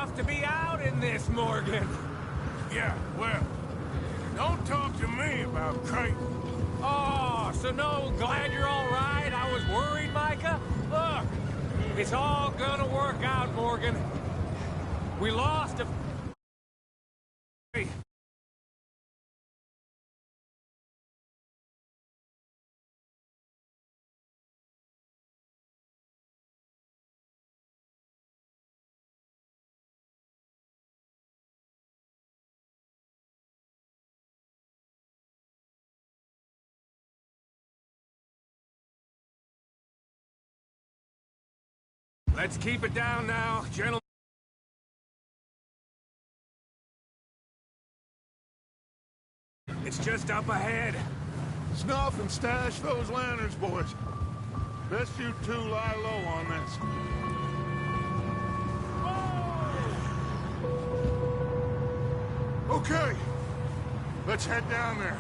enough to be out in this, Morgan. Yeah, well, don't talk to me about Creighton. Oh, so no, glad you're all right. I was worried, Micah. Look, it's all gonna work out, Morgan. We lost a... Let's keep it down now, gentlemen. It's just up ahead. Snuff and stash those lanterns, boys. Best you two lie low on this. Whoa! Okay, let's head down there.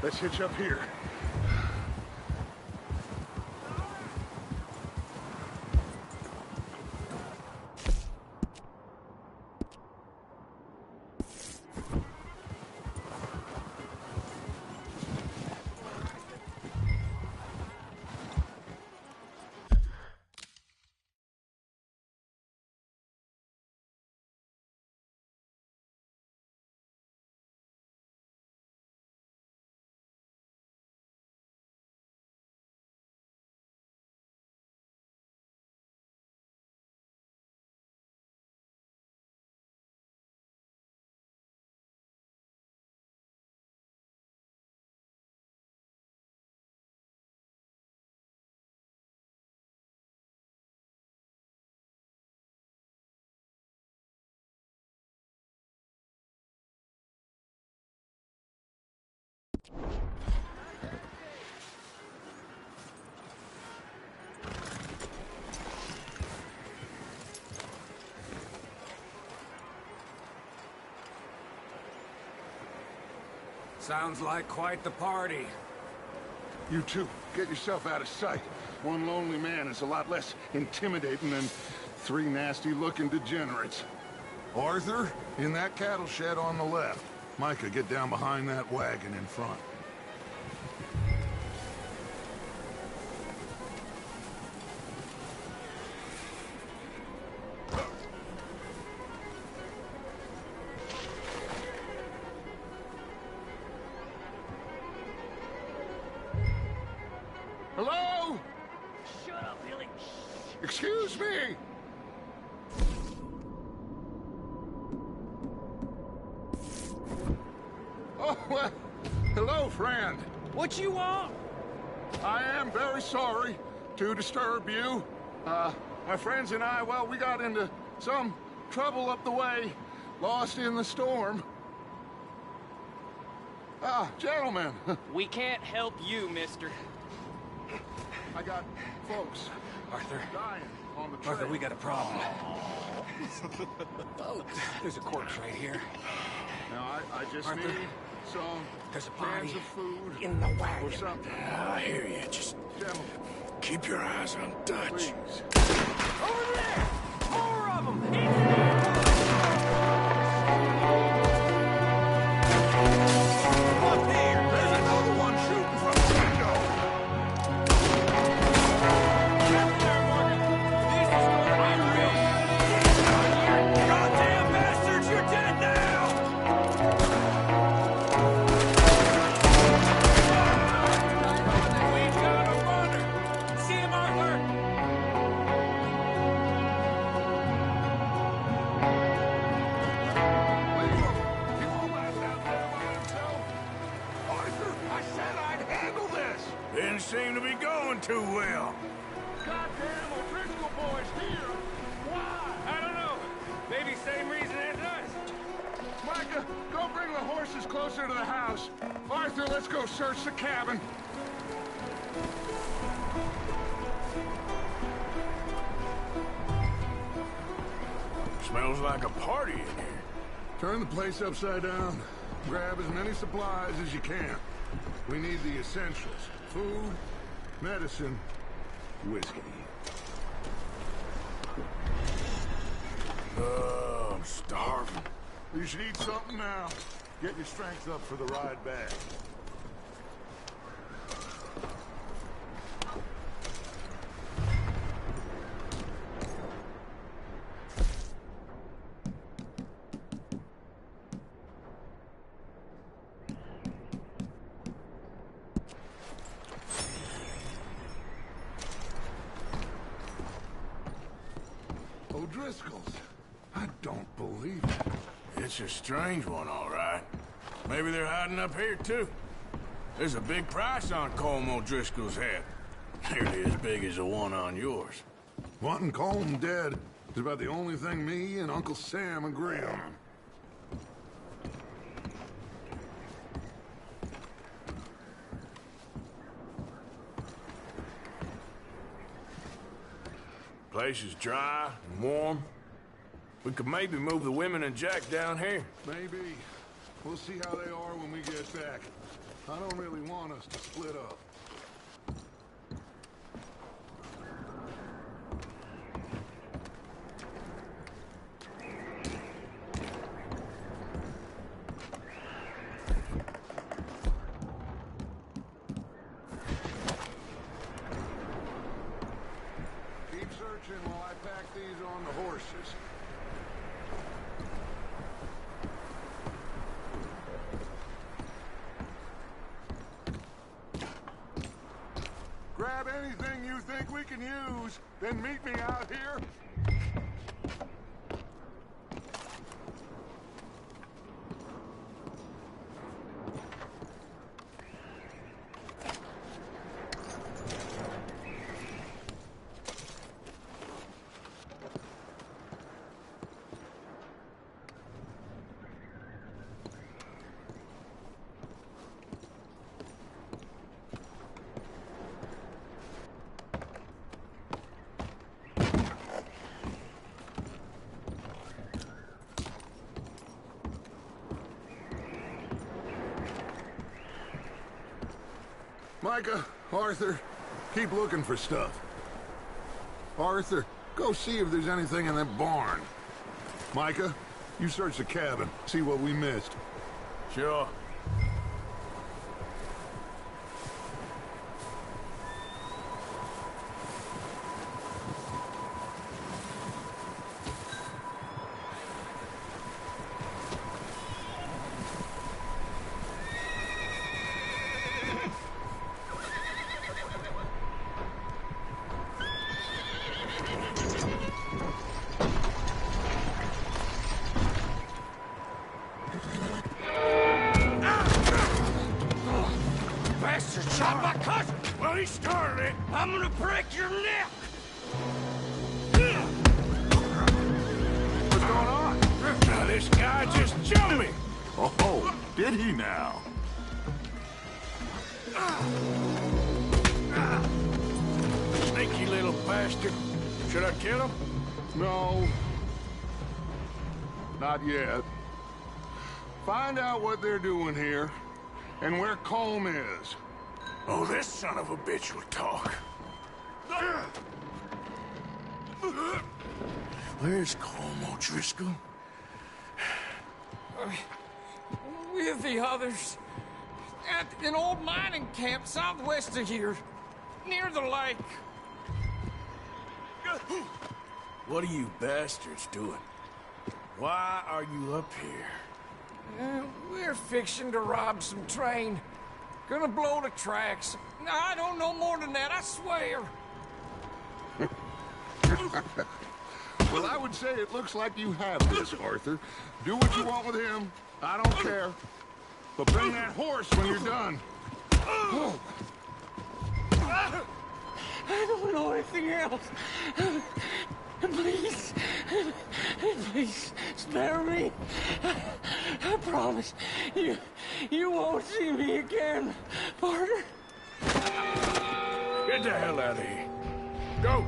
Let's hitch up here. Sounds like quite the party. You two, get yourself out of sight. One lonely man is a lot less intimidating than three nasty-looking degenerates. Arthur, in that cattle shed on the left. Micah, get down behind that wagon in front. Hello? Shut up, Billy. Excuse me! Oh, well, hello, friend. What you want? I am very sorry to disturb you. My friends and I, well, we got into some trouble up the way, lost in the storm. Ah, gentlemen. We can't help you, mister. I got folks Arthur. dying on the trail. Arthur, we got a problem. There's a corpse right here. Now, I just Arthur, need some there's a cans body of food in the wagon. or something. I hear you. Just Gentlemen, keep your eyes on Dutch. please. Over there! More of them! Up here! There's another one shooting from the window! Goddamn bastards, you're dead now! We got a runner! See him, Arthur? Don't bring the horses closer to the house. Arthur, let's go search the cabin. Smells like a party in here. Turn the place upside down. Grab as many supplies as you can. We need the essentials. Food, medicine, whiskey. I'm starving. You should eat something now. Get your strength up for the ride back. O'Driscoll's. I don't believe it. It's a strange one, all right. Maybe they're hiding up here, too. There's a big price on Colm O'Driscoll's head. Nearly as big as the one on yours. Wanting Colm dead is about the only thing me and Uncle Sam agree on. Place is dry and warm. We could maybe move the women and Jack down here. Maybe. We'll see how they are when we get back. I don't really want us to split up. Keep searching while I pack these on the horses. Grab anything you think we can use, then meet me out here. Micah, Arthur, keep looking for stuff. Arthur, go see if there's anything in that barn. Micah, you search the cabin, see what we missed. Sure. Bastard shot my cousin! Well, he started it. I'm gonna break your neck! What's going on? Now, this guy just jumped me. Oh, did he now? Sneaky little bastard. Should I kill him? No. Not yet. Find out what they're doing here, and where Colm is. Oh, this son of a bitch will talk. Where's Colm O'Driscoll? With the others. At an old mining camp southwest of here. Near the lake. What are you bastards doing? Why are you up here? We're fixing to rob some train. Gonna blow the tracks. I don't know more than that, I swear. Well, I would say it looks like you have this, Arthur. Do what you want with him. I don't care. But bring that horse when you're done. I don't know anything else. Please. Please, spare me. I promise you won't see me again, partner. Get the hell out of here. Go!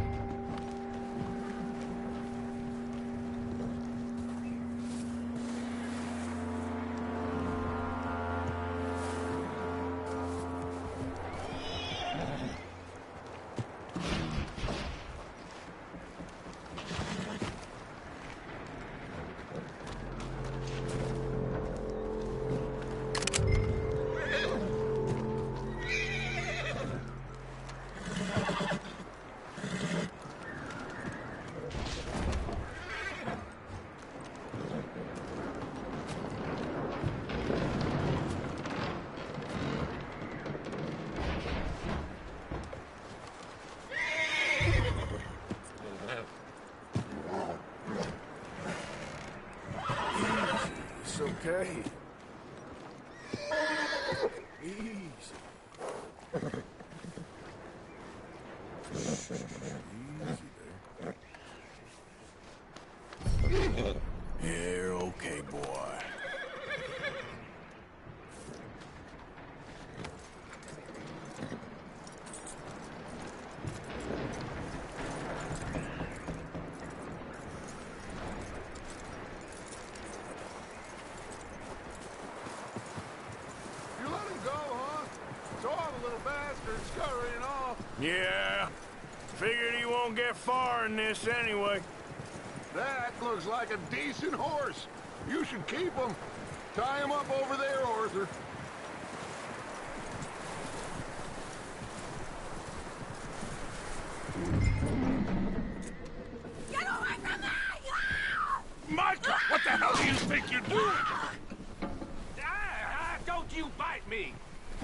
It's okay. Easy. Easy there. You're okay, boy. You let him go, huh? Saw the little bastard scurrying off. Yeah. Figured he won't get far in this anyway. That looks like a decent horse. You should keep him. Tie him up over there, Arthur. Get away from me! Micah, what the hell do you think you're doing? Don't you bite me!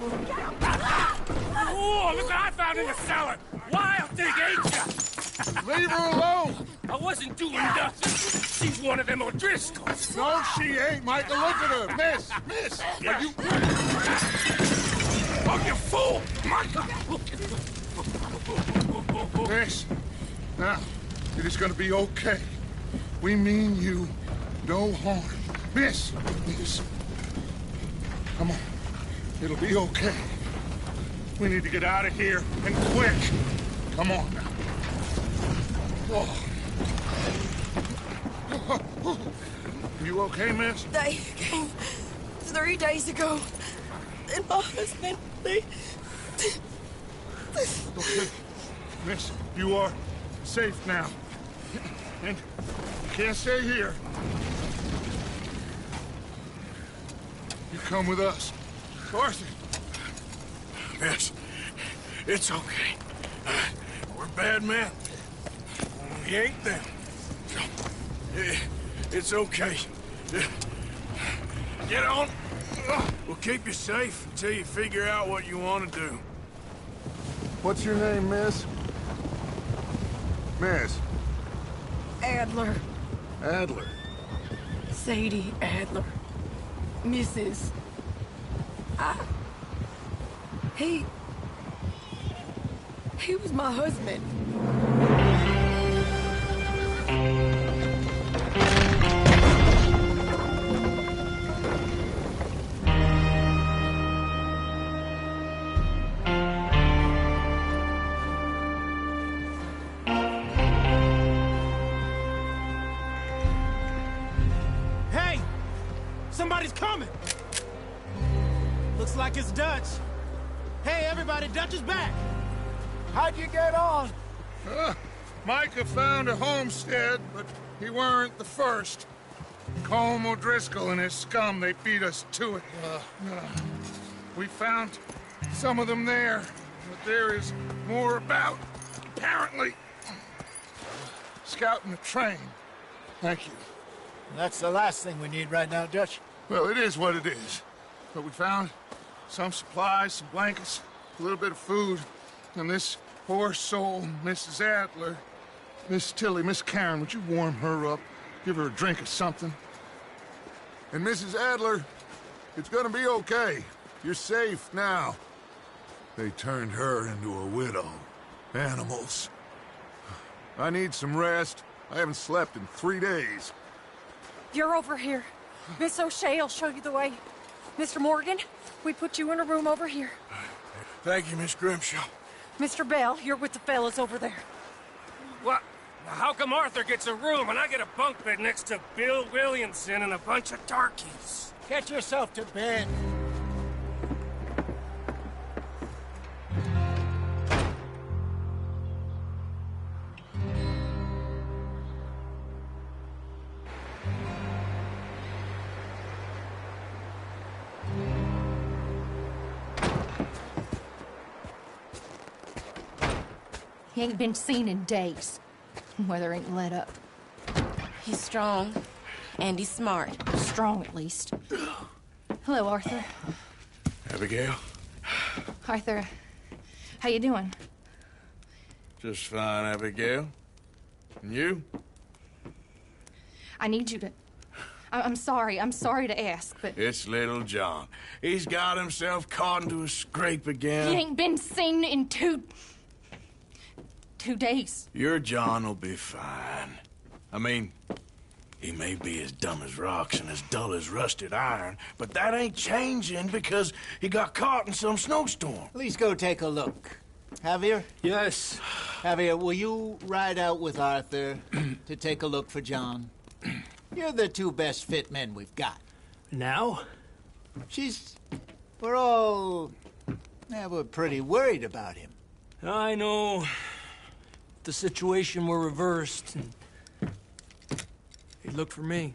Get him from me! Oh, look what I found in the cellar! Wild thing, ain't ya? Leave her alone! I wasn't doing nothing. She's one of them O'Driscolls. No, she ain't, Micah. Look at her. Miss! Are you... Oh, you fool! Miss, now, it is gonna be okay. We mean you no harm. Miss! Come on. It'll be okay. We need to get out of here, and quick. Come on now. Oh. You okay, miss? They came 3 days ago. And my husband, they... Okay. Miss, you are safe now. And you can't stay here. You come with us. Arthur. Yes, it's okay. We're bad men. We ain't them. It's okay. Get on. We'll keep you safe until you figure out what you want to do. What's your name, miss? Miss. Adler. Adler. Sadie Adler. Mrs. He was my husband. Hey! Somebody's coming! Looks like it's Dutch. Hey, everybody, Dutch is back! How'd you get on? Micah found a homestead, but he weren't the first. Colm O'Driscoll and his scum, they beat us to it. We found some of them there, but there is more about, apparently. Scouting the train. Thank you. That's the last thing we need right now, Dutch. Well, it is what it is. But we found some supplies, some blankets, a little bit of food, and this poor soul, Mrs. Adler, Miss Tilly, Miss Karen, would you warm her up? Give her a drink or something? And Mrs. Adler, it's gonna be okay. You're safe now. They turned her into a widow. Animals. I need some rest. I haven't slept in 3 days. You're over here. Miss O'Shea will show you the way. Mr. Morgan, we put you in a room over here. Thank you, Miss Grimshaw. Mr. Bell, you're with the fellas over there. What? How come Arthur gets a room and I get a bunk bed next to Bill Williamson and a bunch of darkies? Get yourself to bed. He ain't been seen in days. Weather ain't let up. He's strong, and he's smart. Strong, at least. Hello, Arthur. Abigail? Arthur, how you doing? Just fine, Abigail. And you? I need you to... I'm sorry to ask, but... It's little John. He's got himself caught into a scrape again. He ain't been seen in 2 days. Your John will be fine. I mean, he may be as dumb as rocks and as dull as rusted iron, but that ain't changing because he got caught in some snowstorm. Please go take a look. Javier? Yes. Javier, will you ride out with Arthur to take a look for John? You're the 2 best fit men we've got. Now? We're pretty worried about him. I know. The situation were reversed, and he'd look for me.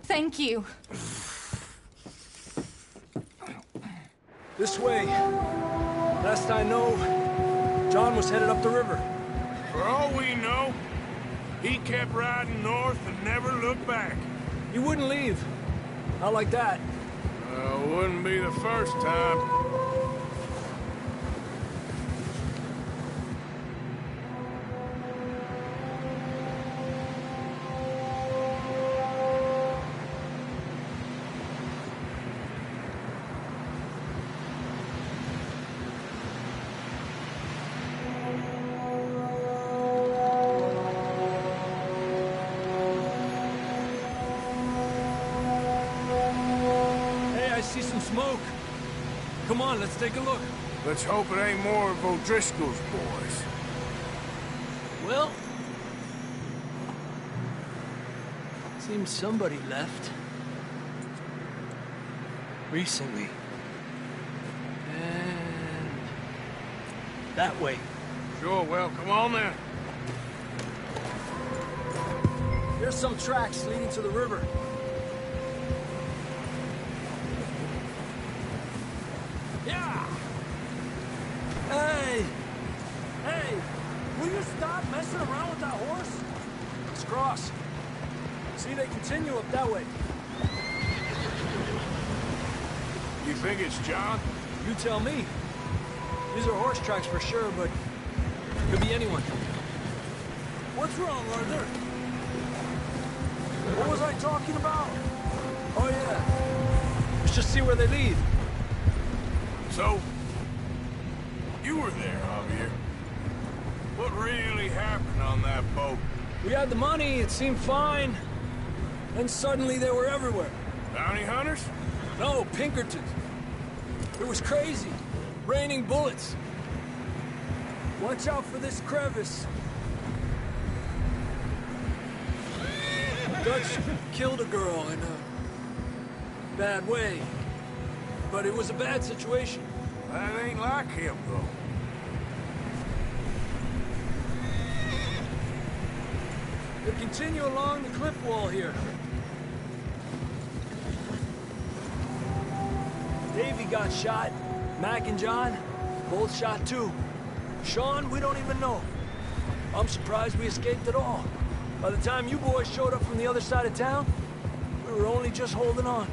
Thank you. This way. Last I know, John was headed up the river. For all we know, he kept riding north and never looked back. He wouldn't leave. Not like that. Wouldn't be the first time. Smoke. Come on, let's take a look. Let's hope it ain't more of O'Driscoll's boys. Well, seems somebody left. Recently. And that way. Sure, well, come on then. There's some tracks leading to the river. Yeah! Hey! Hey! Will you stop messing around with that horse? Let's cross. See, they continue up that way. You think it's John? You tell me. These are horse tracks for sure, but could be anyone. What's wrong, Arthur? What was I talking about? Oh, yeah. Let's just see where they lead. So, you were there, Javier. What really happened on that boat? We had the money, it seemed fine. Then suddenly they were everywhere. Bounty hunters? No, Pinkertons. It was crazy. Raining bullets. Watch out for this crevice. Dutch killed a girl in a bad way. But it was a bad situation. That ain't like him, though. They continue along the cliff wall here. Davey got shot. Mac and John, both shot too. Sean, we don't even know. I'm surprised we escaped at all. By the time you boys showed up from the other side of town, we were only just holding on.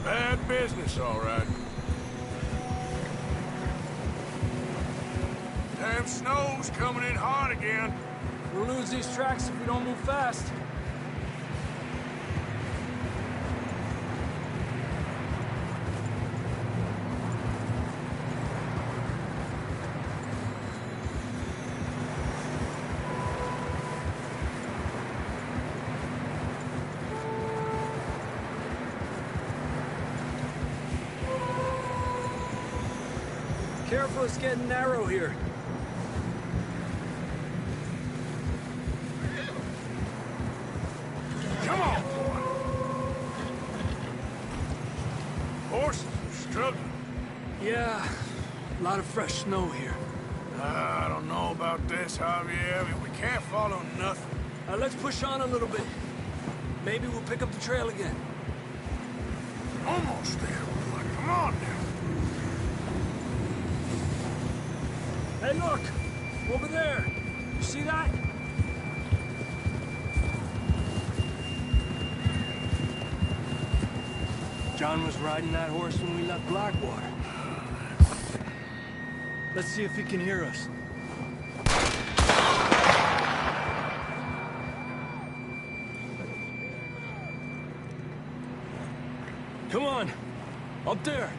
Bad business, all right. Damn snow's coming in hard again. We'll lose these tracks if we don't move fast. careful, it's getting narrow here. Come on, boy. Horses are struggling. Yeah, a lot of fresh snow here. I don't know about this, Javier. We can't follow nothing. Let's push on a little bit. Maybe we'll pick up the trail again. Almost there, boy. Come on now. Hey, look! Over there! You see that? John was riding that horse when we left Blackwater. Let's see if he can hear us. Come on! Up there!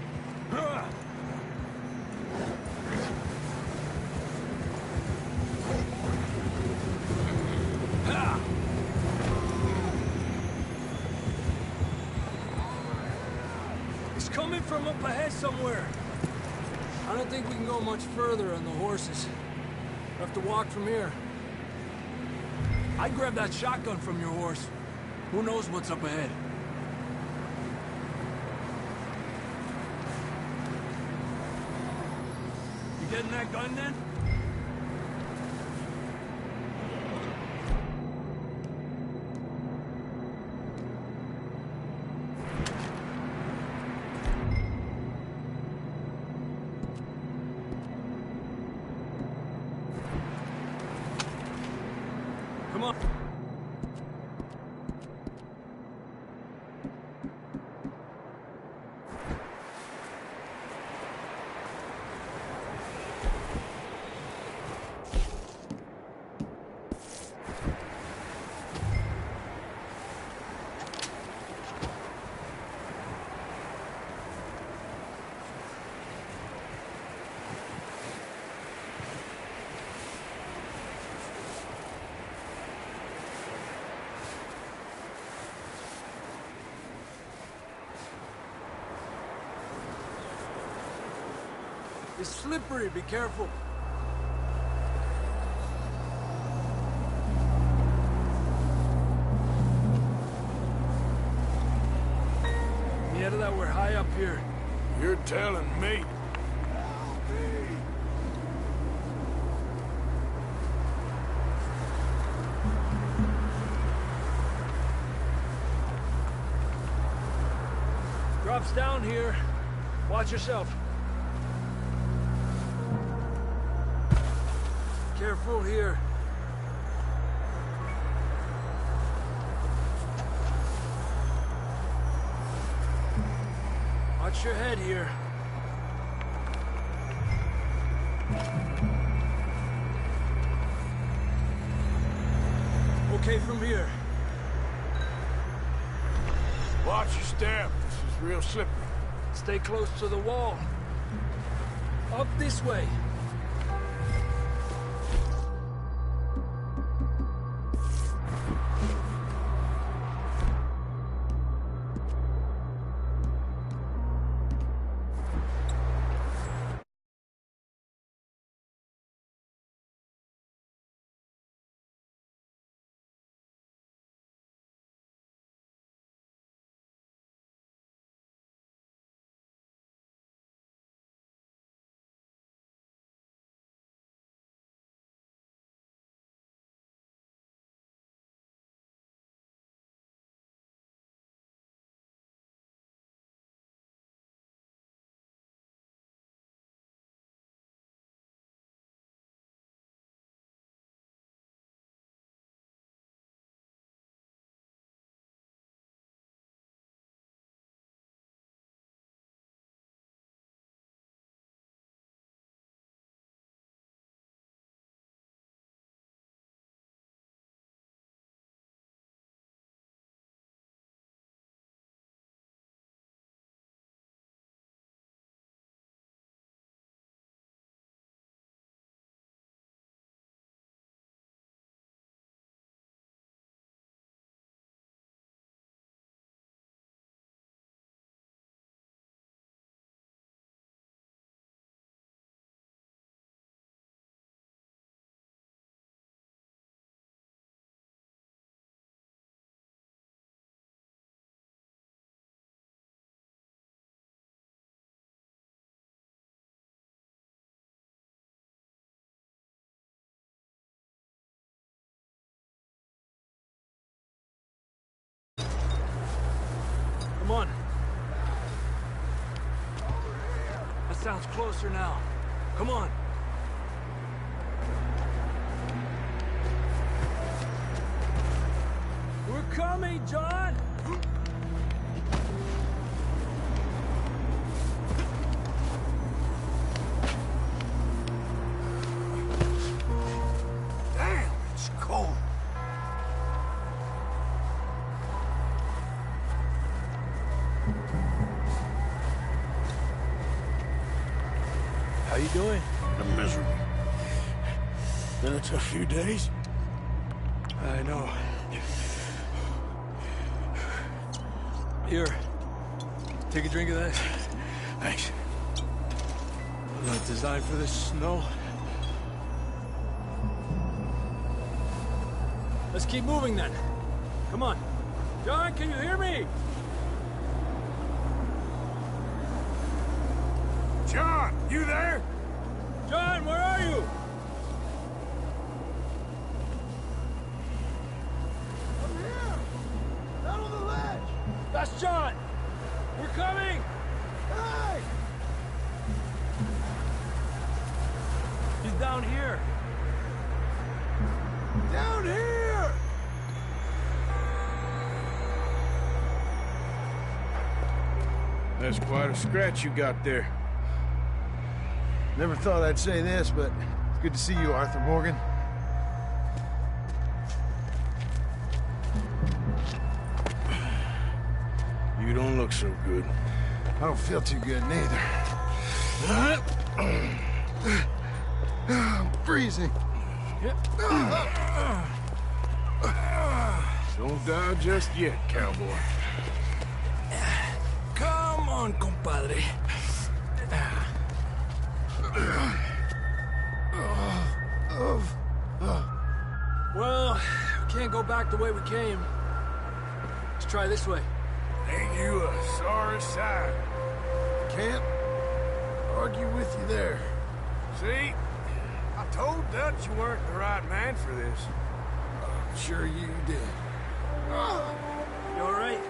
It's coming from up ahead somewhere. I don't think we can go much further on the horses. We'll have to walk from here. I'd grab that shotgun from your horse. Who knows what's up ahead? You getting that gun then? Come on. It's slippery, be careful. Yeah, that we're high up here. You're telling me. Drops down here. Watch yourself. Careful here. Watch your head here. Okay from here. Watch your step. This is real slippery. Stay close to the wall. Up this way. sounds closer now. Come on. We're coming, John! Damn, it's cold. How you doing? I'm miserable. Been a tough few days. I know. Here. Take a drink of that. Thanks. Not designed for this snow. Let's keep moving then. Come on. John, can you hear me? John, you there? John, where are you? I'm here. Down on the ledge. That's John. We're coming. Hey! He's down here. Down here! That's quite a scratch you got there. Never thought I'd say this, but it's good to see you, Arthur Morgan. You don't look so good. I don't feel too good, neither. I'm freezing. Don't die just yet, cowboy. Come on, compadre. Well, we can't go back the way we came. Let's try this way. Ain't you a sorry sight? Can't argue with you there. See? I told Dutch you weren't the right man for this. I'm sure you did. You all right?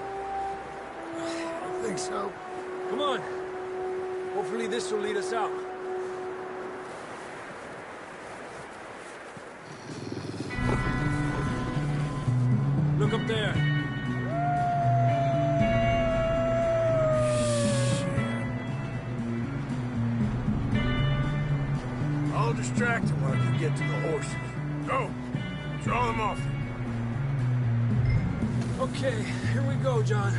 I think so. Come on. Hopefully this will lead us out. Look up there. I'll distract him while you get to the horses. Go! Draw them off. Okay, here we go, John.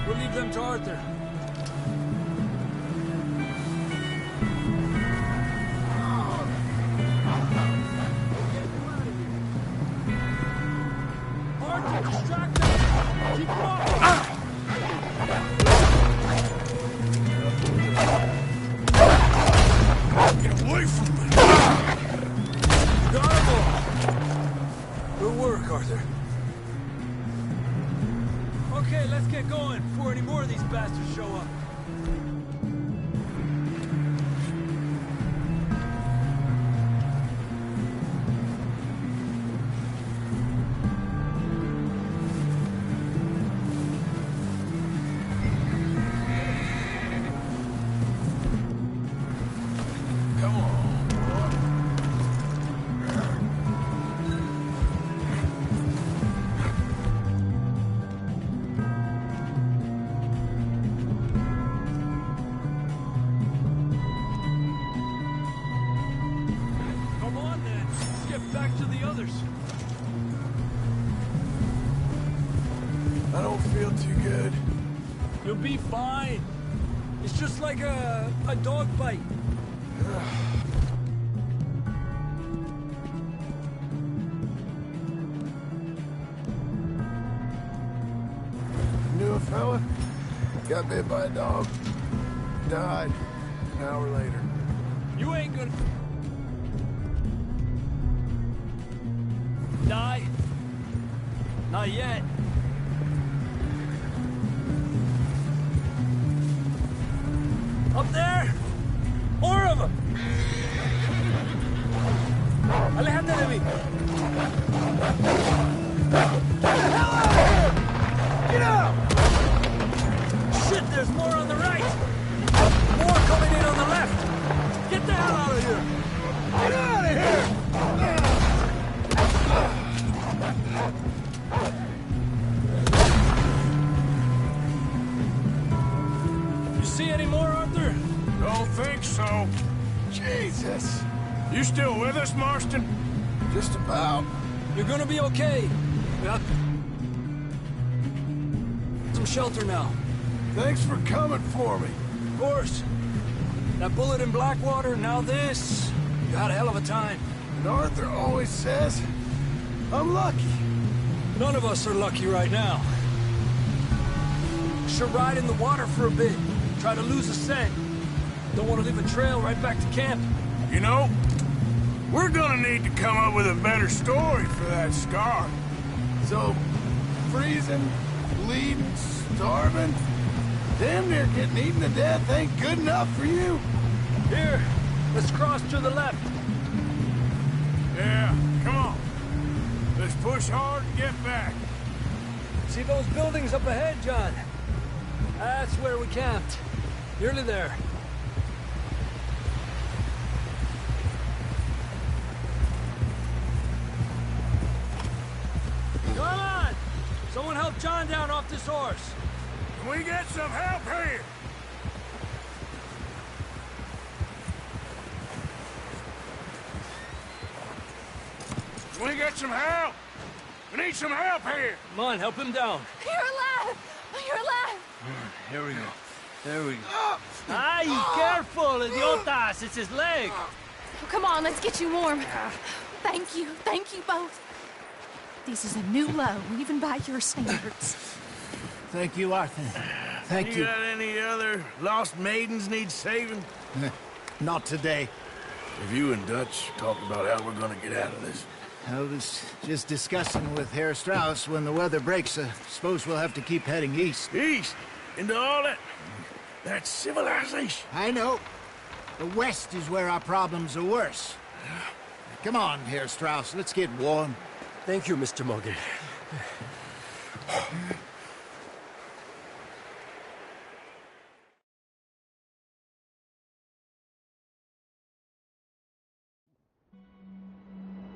We'll leave them to Arthur. Arthur, distract them! Keep them off! Get away from me! Got 'em all. Good work, Arthur. Okay, let's get going before any more of these bastards show up. Come on. Come on, then. Let's get back to the others. I don't feel too good. You'll be fine. It's just like a dog bite. Knew a fella, got bit by a dog, died an hour later. You ain't gonna... die? Not yet. Up there? More of them! Alejandro de mí! Get the hell out of here! Get out! Shit, there's more on the right! More coming in on the left! think so. Jesus. You still with us, Marston? Just about. You're gonna be okay. We got some shelter now. Thanks for coming for me. Of course. That bullet in Blackwater, now this. You had a hell of a time. And Arthur always says, I'm lucky. None of us are lucky right now. Should ride in the water for a bit. Try to lose a scent. Don't want to leave a trail right back to camp. You know, we're gonna need to come up with a better story for that scar. So, freezing, bleeding, starving, damn near getting eaten to death ain't good enough for you. Here, let's cross to the left. Yeah, come on. Let's push hard and get back. See those buildings up ahead, John? That's where we camped. Nearly there. Come on! Someone help John down off this horse. Can we get some help here? Can we get some help? We need some help here. Come on, help him down. You're alive! You're alive! Here we go. There we go. Ay, careful, idiotas! It's his leg. Come on, let's get you warm. Thank you both. This is a new low, even by your standards. Thank you, Arthur. Thank you. Got any other lost maidens need saving? Not today. Have you and Dutch talked about how we're gonna get out of this? I was just discussing with Herr Strauss when the weather breaks. I suppose we'll have to keep heading east. East? Into all that civilization? I know. The west is where our problems are worse. Come on, Herr Strauss, let's get warm. Thank you, Mr. Morgan.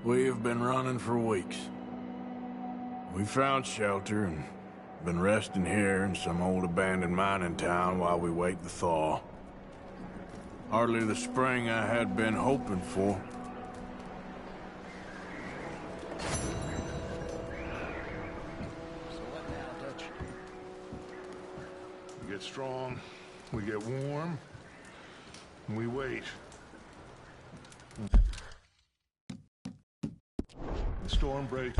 We have been running for weeks. We found shelter and been resting here in some old abandoned mining town while we wait the thaw. Hardly the spring I had been hoping for. So what now, Dutch? We get strong, we get warm, and we wait. The storm breaks.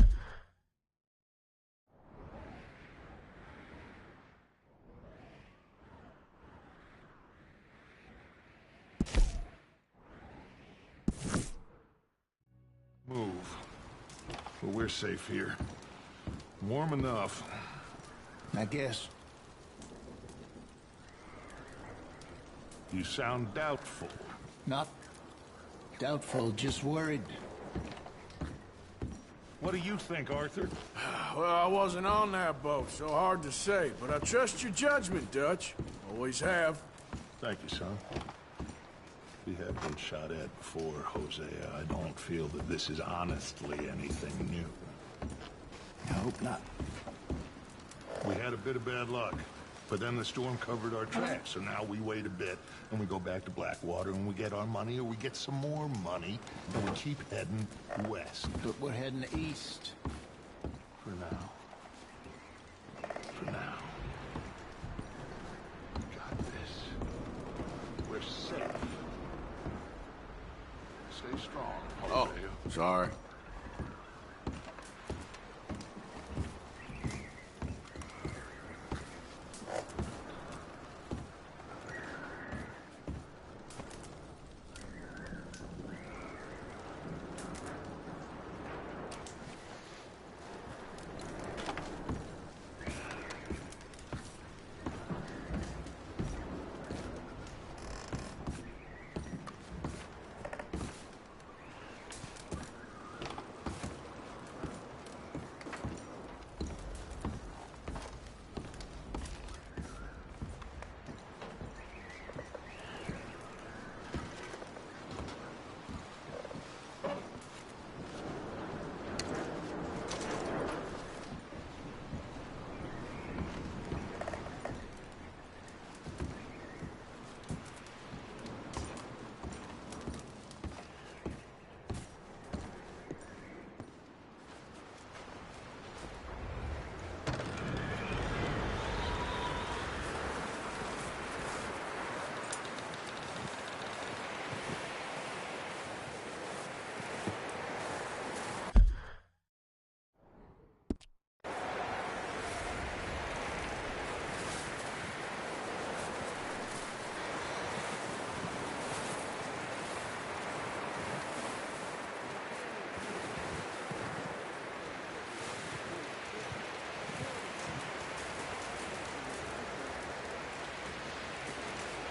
Move. But we're safe here. Warm enough. I guess. You sound doubtful. Not doubtful, just worried. What do you think, Arthur? Well, I wasn't on that boat, so hard to say, but I trust your judgment, Dutch. Always have. Thank you, son. We have been shot at before, Hosea. I don't feel that this is honestly anything new. I hope not. We had a bit of bad luck, but then the storm covered our tracks, so now we wait a bit, and we go back to Blackwater, and we get our money, or we get some more money, and we keep heading west. But we're heading east. For now. For now. We got this. We're safe. Stay strong, Hosea. Oh, sorry.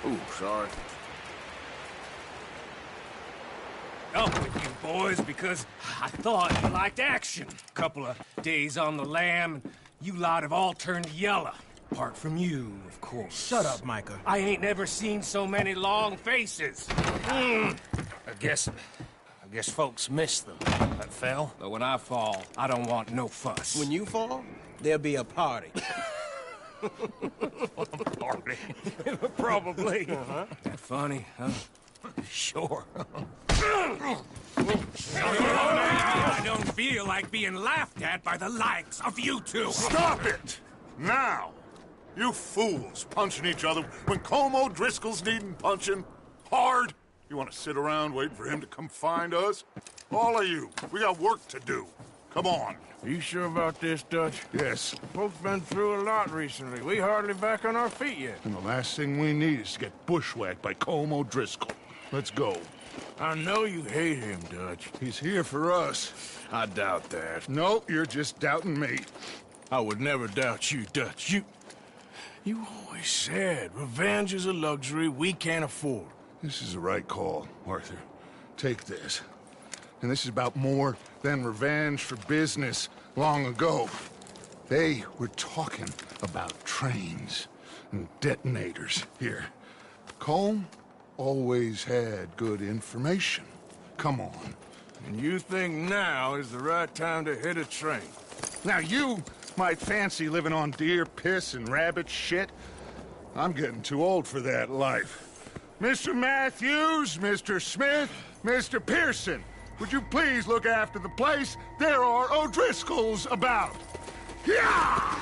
Ooh, sorry. Up with you boys because I thought you liked action. Couple of days on the lam, and you lot have all turned yellow. Apart from you, of course. Shut up, Micah. I ain't never seen so many long faces. I guess folks miss them. That fell. But when I fall, I don't want no fuss. When you fall, there'll be a party. Party. Probably. That funny, huh? Sure. I don't feel like being laughed at by the likes of you two. Stop it! Now! You fools punching each other when Colm O'Driscoll's needing punching. Hard! You want to sit around waiting for him to come find us? All of you, we got work to do. Come on. Are you sure about this, Dutch? Yes. Folks been through a lot recently. We hardly back on our feet yet. And the last thing we need is to get bushwhacked by Colm O'Driscoll. Let's go. I know you hate him, Dutch. He's here for us. I doubt that. No, you're just doubting me. I would never doubt you, Dutch. You always said revenge is a luxury we can't afford. This is the right call, Arthur. Take this. And this is about more than revenge for business long ago. They were talking about trains and detonators here. Colm always had good information. Come on. And you think now is the right time to hit a train? Now you might fancy living on deer piss and rabbit shit. I'm getting too old for that life. Mr. Matthews, Mr. Smith, Mr. Pearson, would you please look after the place? There are O'Driscolls about. Yeah!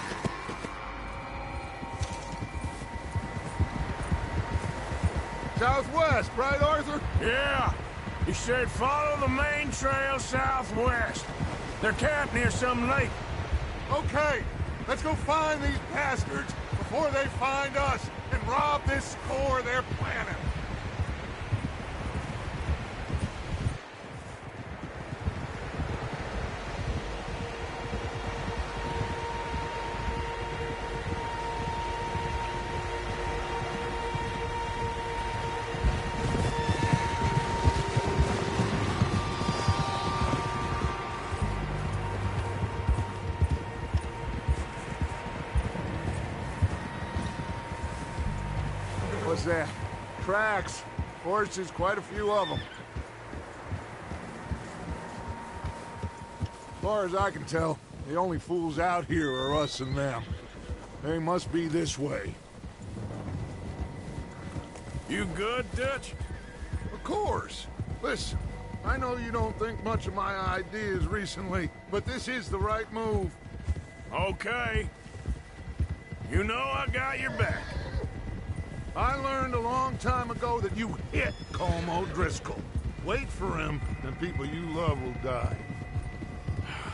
Southwest, right, Arthur? Yeah. He said follow the main trail southwest. They're camped near some lake. Okay, let's go find these bastards before they find us and rob this store they're planning. What's that? Tracks. Horses, quite a few of them. As far as I can tell, the only fools out here are us and them. They must be this way. You good, Dutch? Of course. Listen, I know you don't think much of my ideas recently, but this is the right move. Okay. You know I got your back. I learned a long time ago that you hit Colm O'Driscoll. Wait for him, and people you love will die.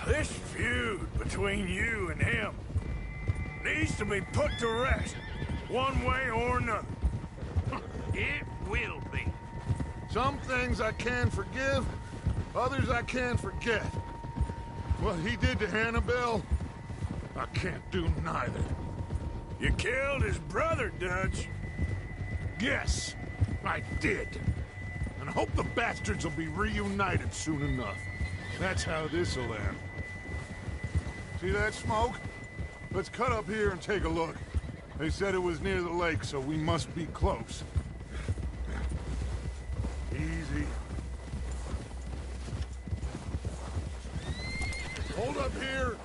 This feud between you and him needs to be put to rest, one way or another. It will be. Some things I can forgive, others I can't forget. What he did to Annabelle, I can't do neither. You killed his brother, Dutch. Yes, I did. And I hope the bastards will be reunited soon enough. That's how this'll end. See that smoke? Let's cut up here and take a look. They said it was near the lake, so we must be close. Easy. Hold up here.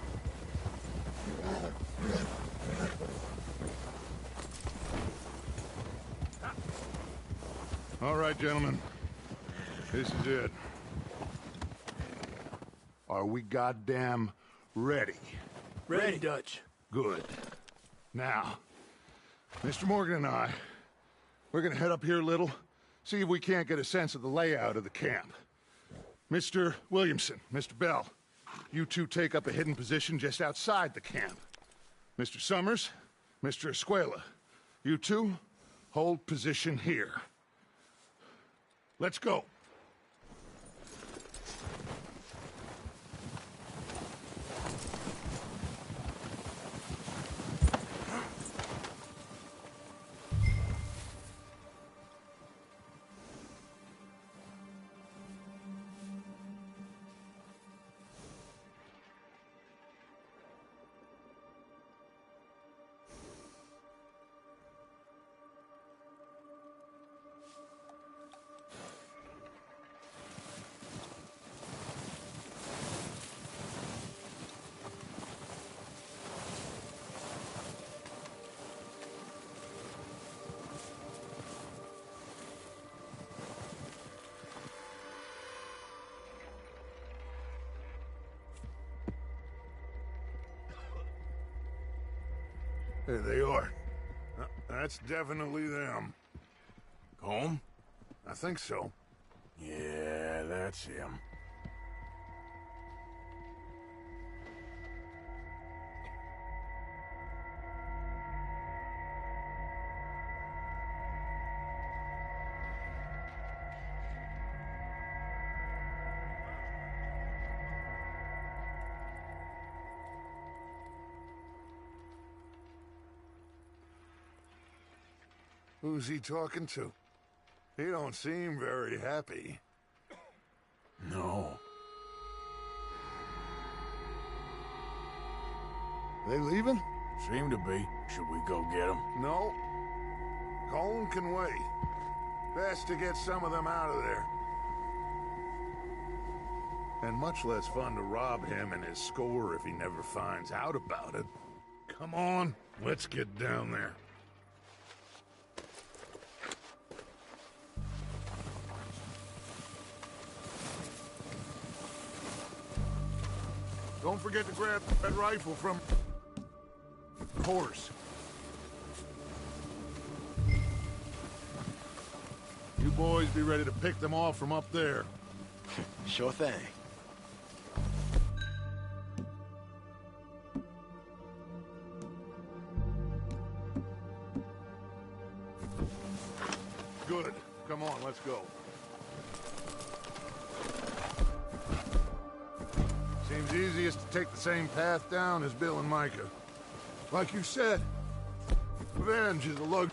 All right, gentlemen. This is it. Are we goddamn ready? Ready, Dutch. Good. Now, Mr. Morgan and I, we're gonna head up here a little, see if we can't get a sense of the layout of the camp. Mr. Williamson, Mr. Bell, you two take up a hidden position just outside the camp. Mr. Summers, Mr. Escuela, you two hold position here. Let's go. There they are. That's definitely them. Home? I think so. Yeah, that's him. Who's he talking to? He don't seem very happy. No. They leaving? Seem to be. Should we go get them? No. Colin can wait. Best to get some of them out of there. And much less fun to rob him and his score if he never finds out about it. Come on, let's get down there. Don't forget to grab that rifle from the horse. You boys be ready to pick them off from up there. Sure thing. Good. Come on, let's go. Seems easiest to take the same path down as Bill and Micah. Like you said, revenge is a luxury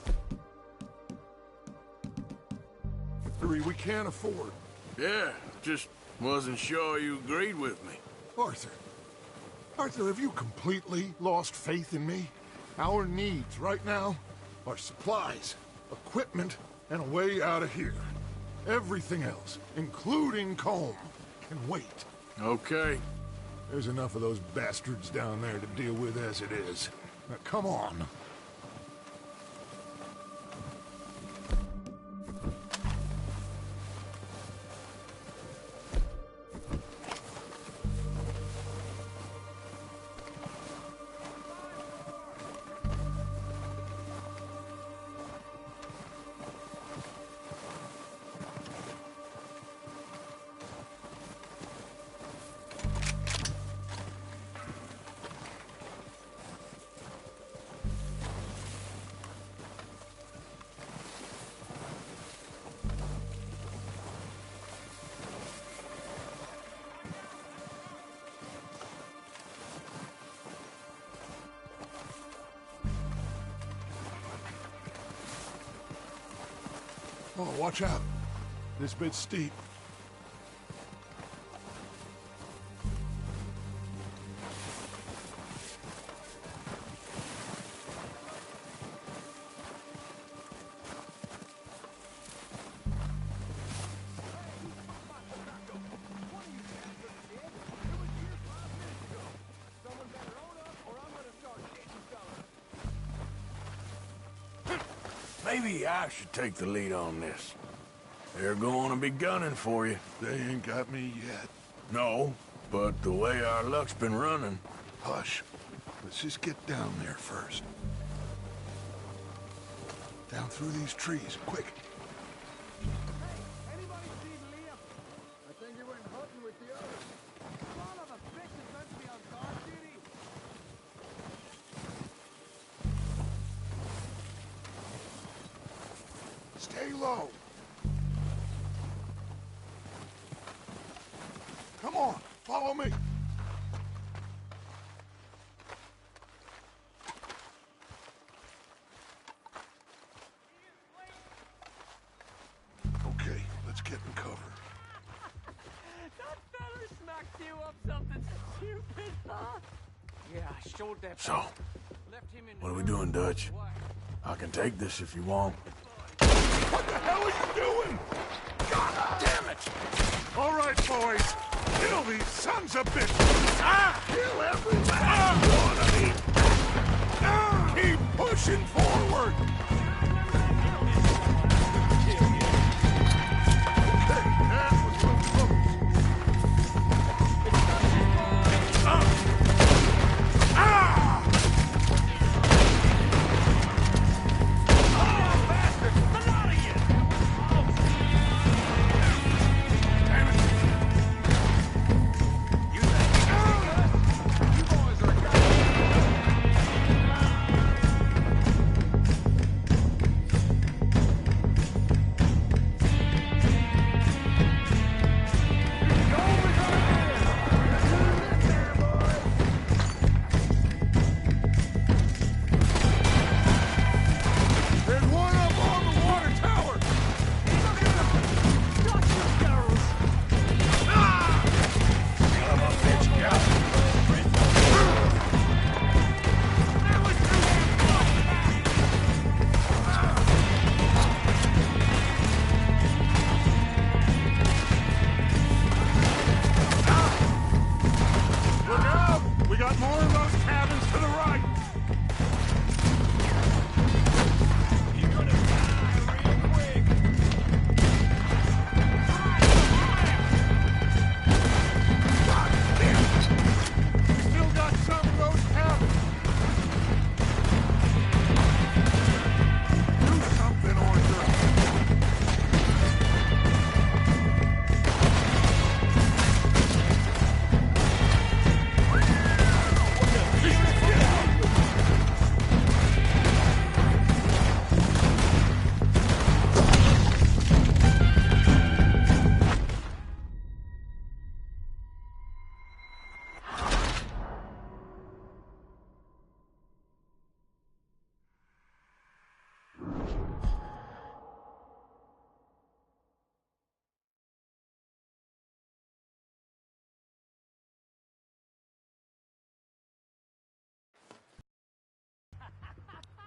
we can't afford. Yeah, just wasn't sure you agreed with me. Arthur. Arthur, have you completely lost faith in me? Our needs right now are supplies, equipment, and a way out of here. Everything else, including Colm, can wait. Okay. There's enough of those bastards down there to deal with as it is. Now, come on. Oh, watch out. This bit's steep. Maybe I should take the lead on this. They're going to be gunning for you. They ain't got me yet. No, but the way our luck's been running... Hush. Let's just get down there first. Down through these trees, quick. Anybody see Liam? I think he went hunting with the others. Son of a bitch is meant to be on guard duty. Stay low. Come on, follow me. Okay, let's get in cover. That fella smacked you up something stupid, huh? Yeah, I showed that. So, Left him in what are we doing, Dutch? I can take this if you want. What the hell are you doing? God damn it! All right, boys. Kill these sons of bitches! Kill every last one of these! Keep pushing forward! Okay, that was so close.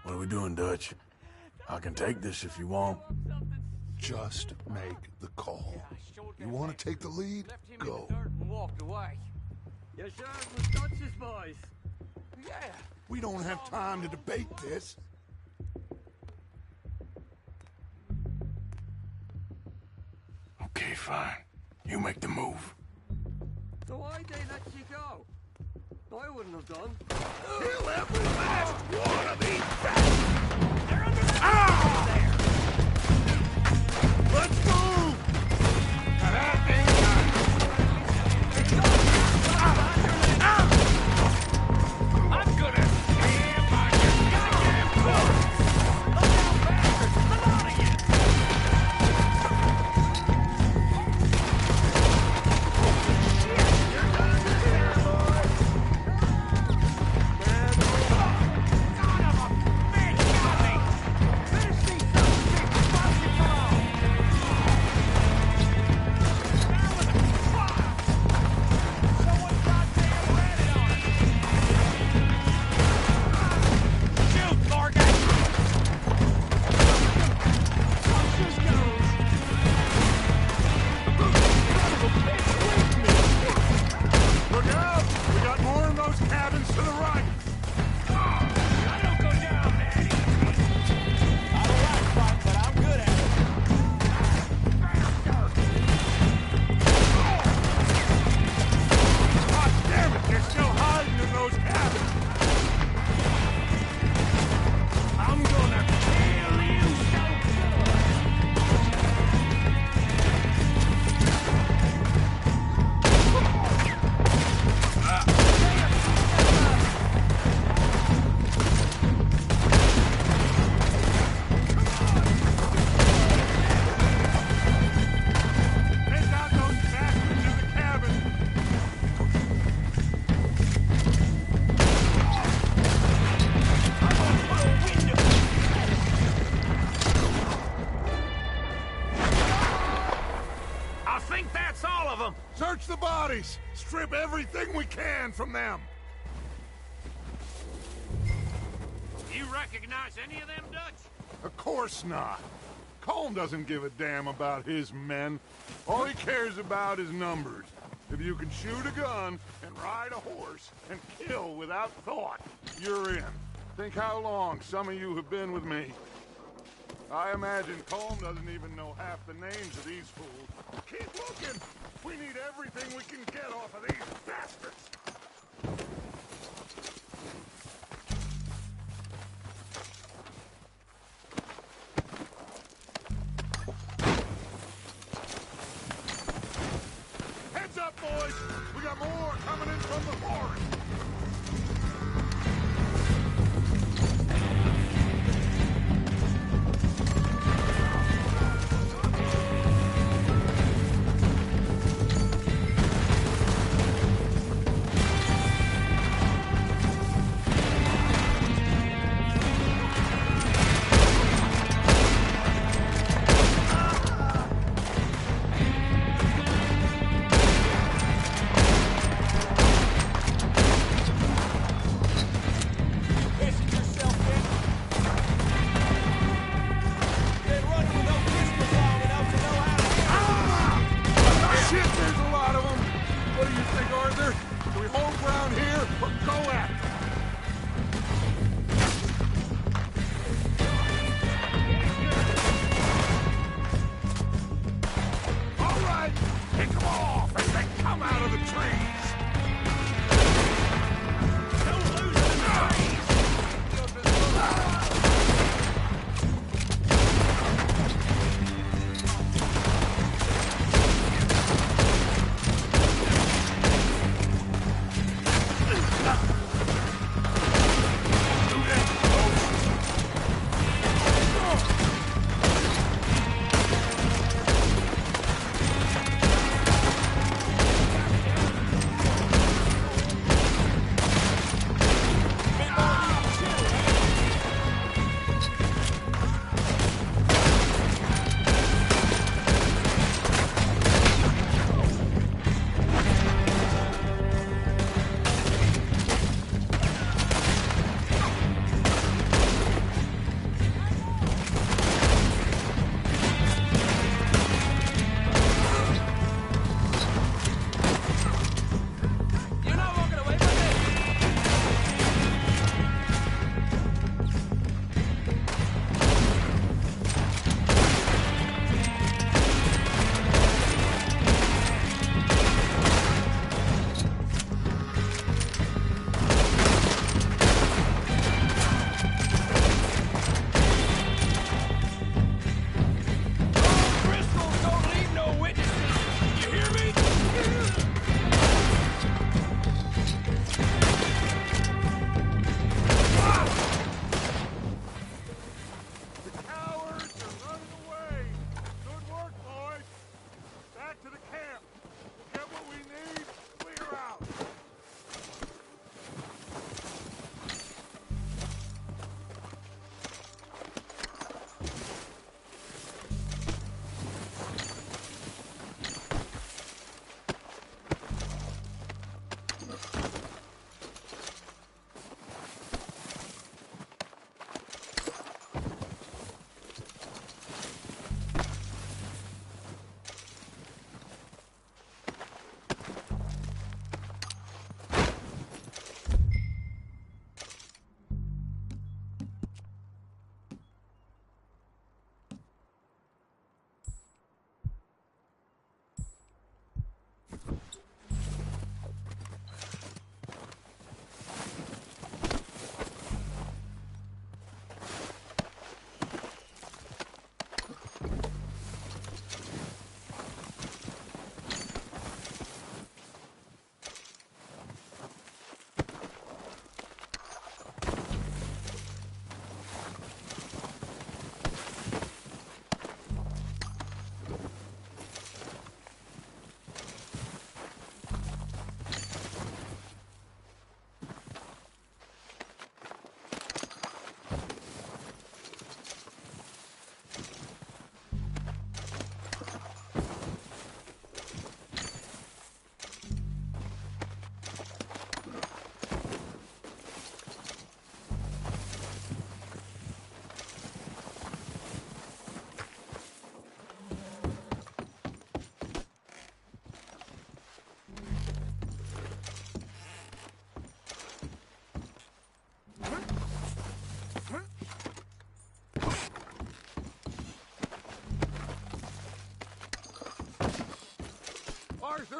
What are we doing, Dutch? I can take this if you want. Just make the call. You want to take the lead? Left him Go. in the dirt and walked away. Yes, sir, it was Dutch's boys. Yeah. We don't have time to debate this. Okay, fine. You make the move. So why'd they let you go? I wouldn't have done. Kill every last one of these bastards! They're under the there! Let's move! Now that ain't I'm gonna stand by your goddamn corpse! Look out, bastards! Come on again! Shit! You're done this here, boys! Son of a bitch! Got me! Finish these sons of bitches! Watch it fall! Down with it! Fire! Someone goddamn ran it on us! Shoot, Morgan! Watch this goes! Look out! We got more in those cabins to the right! I don't go down that easy. I don't like fight, but I'm good at it. God damn it! They're still hiding in those cabins! I'm gonna kill you so good! Take out those bastards in the cabin! I think that's all of them! Search the bodies! Strip everything we can from them! You recognize any of them, Dutch? Of course not. Colm doesn't give a damn about his men. All he cares about is numbers. If you can shoot a gun and ride a horse and kill without thought, you're in. Think how long some of you have been with me. I imagine Colm doesn't even know half the names of these fools. Keep looking! We need everything we can get off of these bastards! Heads up, boys! We got more coming in from the forest!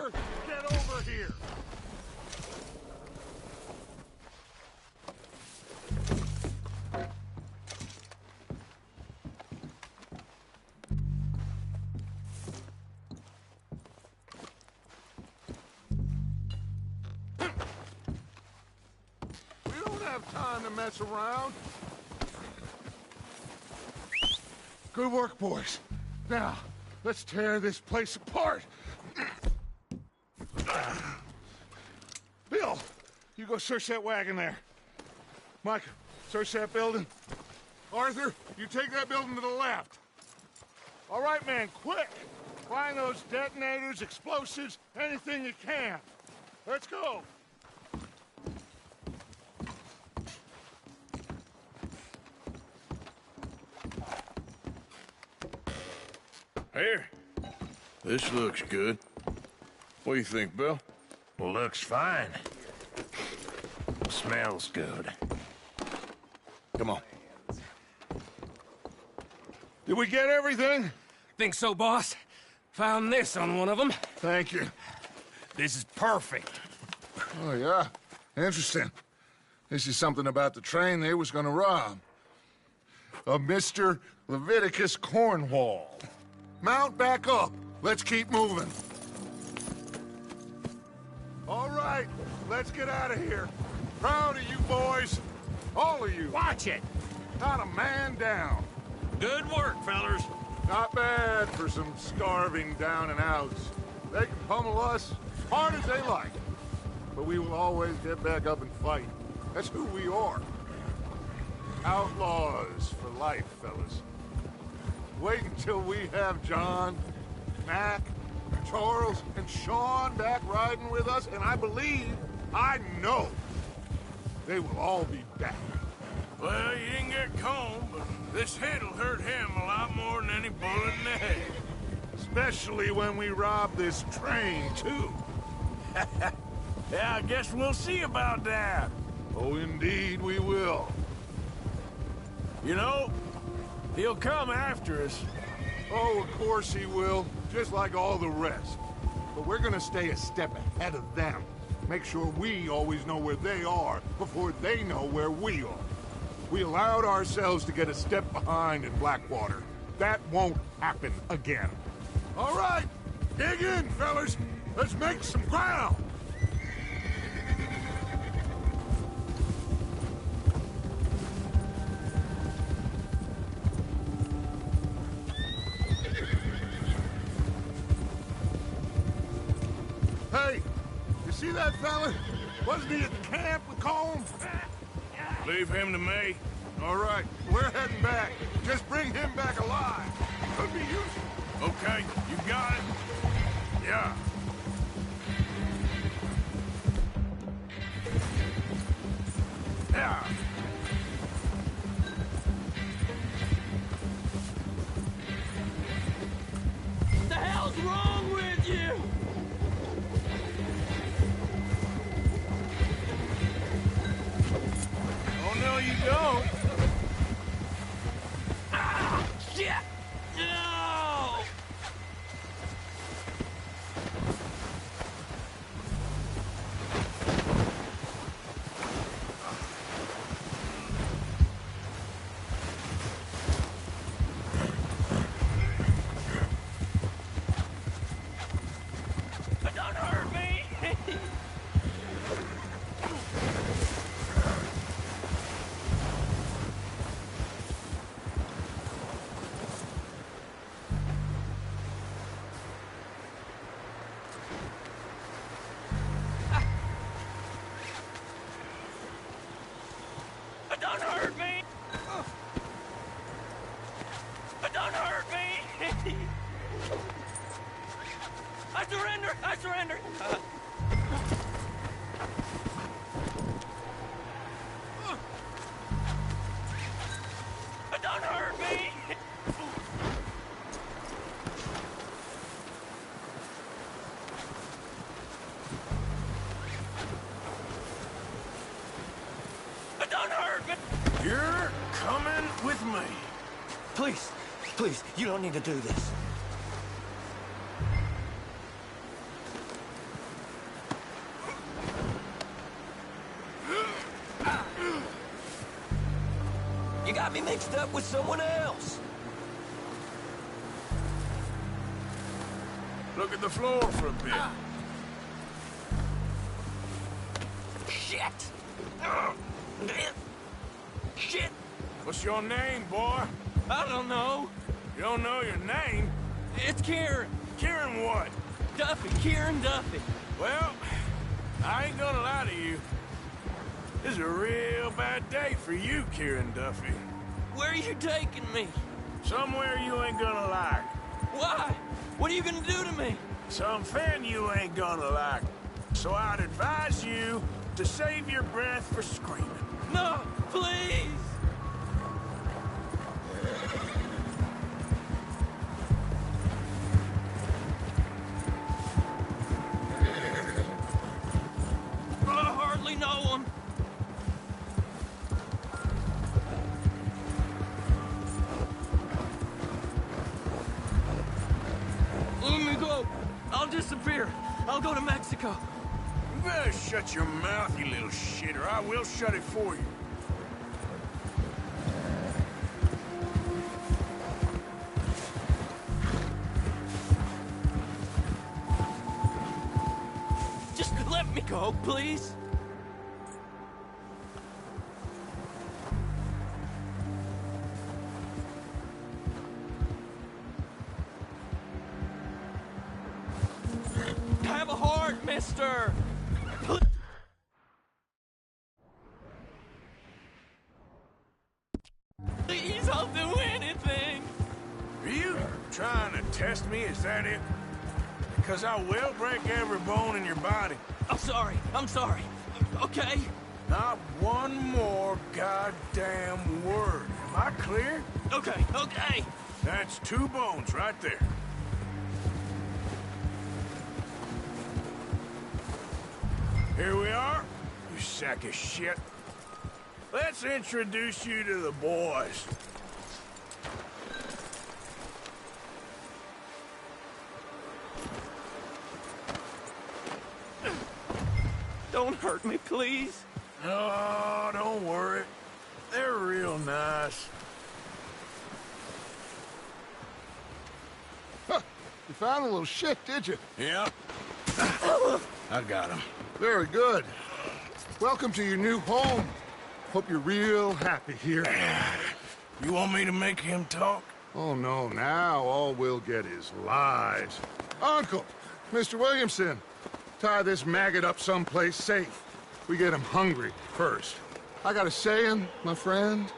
Arthur, get over here! We don't have time to mess around. Good work, boys. Now, let's tear this place apart. Bill, you go search that wagon there. Mike, search that building. Arthur, you take that building to the left. All right, man, quick. Find those detonators, explosives, anything you can. Let's go. Here. This looks good. What do you think, Bill? Looks fine. Smells good. Come on. Did we get everything? Think so, boss? Found this on one of them. Thank you. This is perfect. Oh, yeah? Interesting. This is something about the train they was gonna rob. A Mr. Leviticus Cornwall. Mount back up. Let's keep moving. All right, let's get out of here. Proud of you boys. All of you. Watch it! Not a man down. Good work, fellers. Not bad for some starving down and outs. They can pummel us as hard as they like. But we will always get back up and fight. That's who we are. Outlaws for life, fellas. Wait until we have John, Mac, Charles, and Sean back riding with us, and I believe, I know, they will all be back. Well, you didn't get Combe, but this hit'll hurt him a lot more than any bullet in the head. Especially when we rob this train, too. Yeah, I guess we'll see about that. Oh, indeed we will. You know, he'll come after us. Oh, of course he will, just like all the rest. But we're gonna stay a step ahead of them. Make sure we always know where they are before they know where we are. We allowed ourselves to get a step behind in Blackwater. That won't happen again. All right, dig in, fellas. Let's make some ground. Hey, you see that fella? Wasn't he at the camp with Colm? Leave him to me. All right, we're heading back. Just bring him back alive. Could be useful. Okay, you got it. Yeah. Yeah. What the hell's wrong with you? Oh, no, you don't. Ah, shit! No! Don't hurt me! Don't hurt me! Don't hurt me! I surrender! I surrender! Don't hurt me! Don't hurt me! You're coming with me. Please, please, you don't need to do this. You got me mixed up with someone else. Look at the floor for a bit. Shit! Shit! What's your name, boy? I don't know. You don't know your name? It's Kieran. Kieran what? Duffy. Kieran Duffy. Well, I ain't gonna lie to you. This is a real bad day for you, Kieran Duffy. Where are you taking me? Somewhere you ain't gonna like. Why? What are you gonna do to me? Something you ain't gonna like. So I'd advise you to save your breath for screaming. No, please! I hardly know him. Let me go. I'll disappear. I'll go to Mexico. You better shut your mouth, you little shit, or I will shut it for you. Just let me go, please. Have a heart, mister! Please, I'll do anything! Are you trying to test me? Is that it? Because I will break every bone in your body. I'm sorry. Okay? Not one more goddamn word. Am I clear? Okay. That's 2 bones right there. Here we are, you sack of shit. Let's introduce you to the boys. Don't hurt me, please. Oh, don't worry. They're real nice. Huh. You found a little shit, did you? Yeah. I got him. Very good. Welcome to your new home. Hope you're real happy here. You want me to make him talk? Oh, no. Now all we'll get is lies. Uncle, Mr. Williamson, tie this maggot up someplace safe. We get him hungry first. I got a saying, my friend.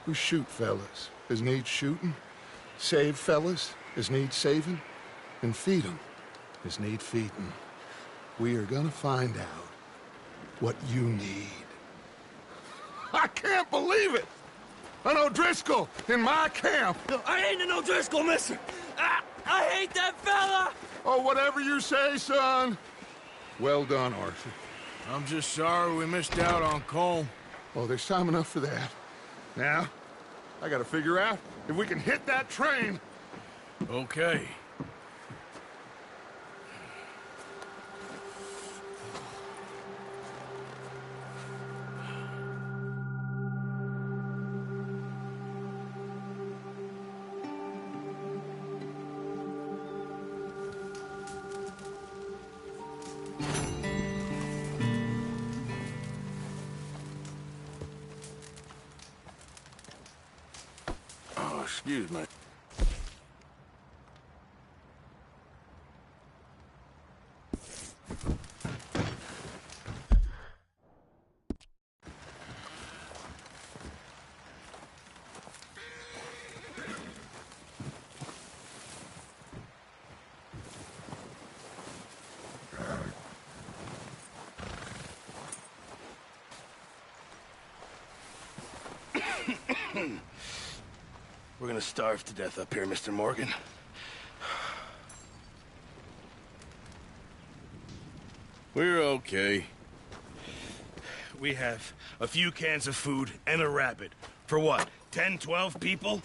We shoot fellas as need shooting, save fellas as need saving, and feed them as need feeding. We are gonna find out what you need. I can't believe it! An O'Driscoll in my camp! No, I ain't an O'Driscoll, mister! I hate that fella! Oh, whatever you say, son. Well done, Arthur. I'm just sorry we missed out on Cole. Oh, there's time enough for that. Now, I gotta figure out if we can hit that train. Okay. Excuse me. We're gonna starve to death up here, Mr. Morgan. We're okay. We have a few cans of food and a rabbit. For what, 10, 12 people?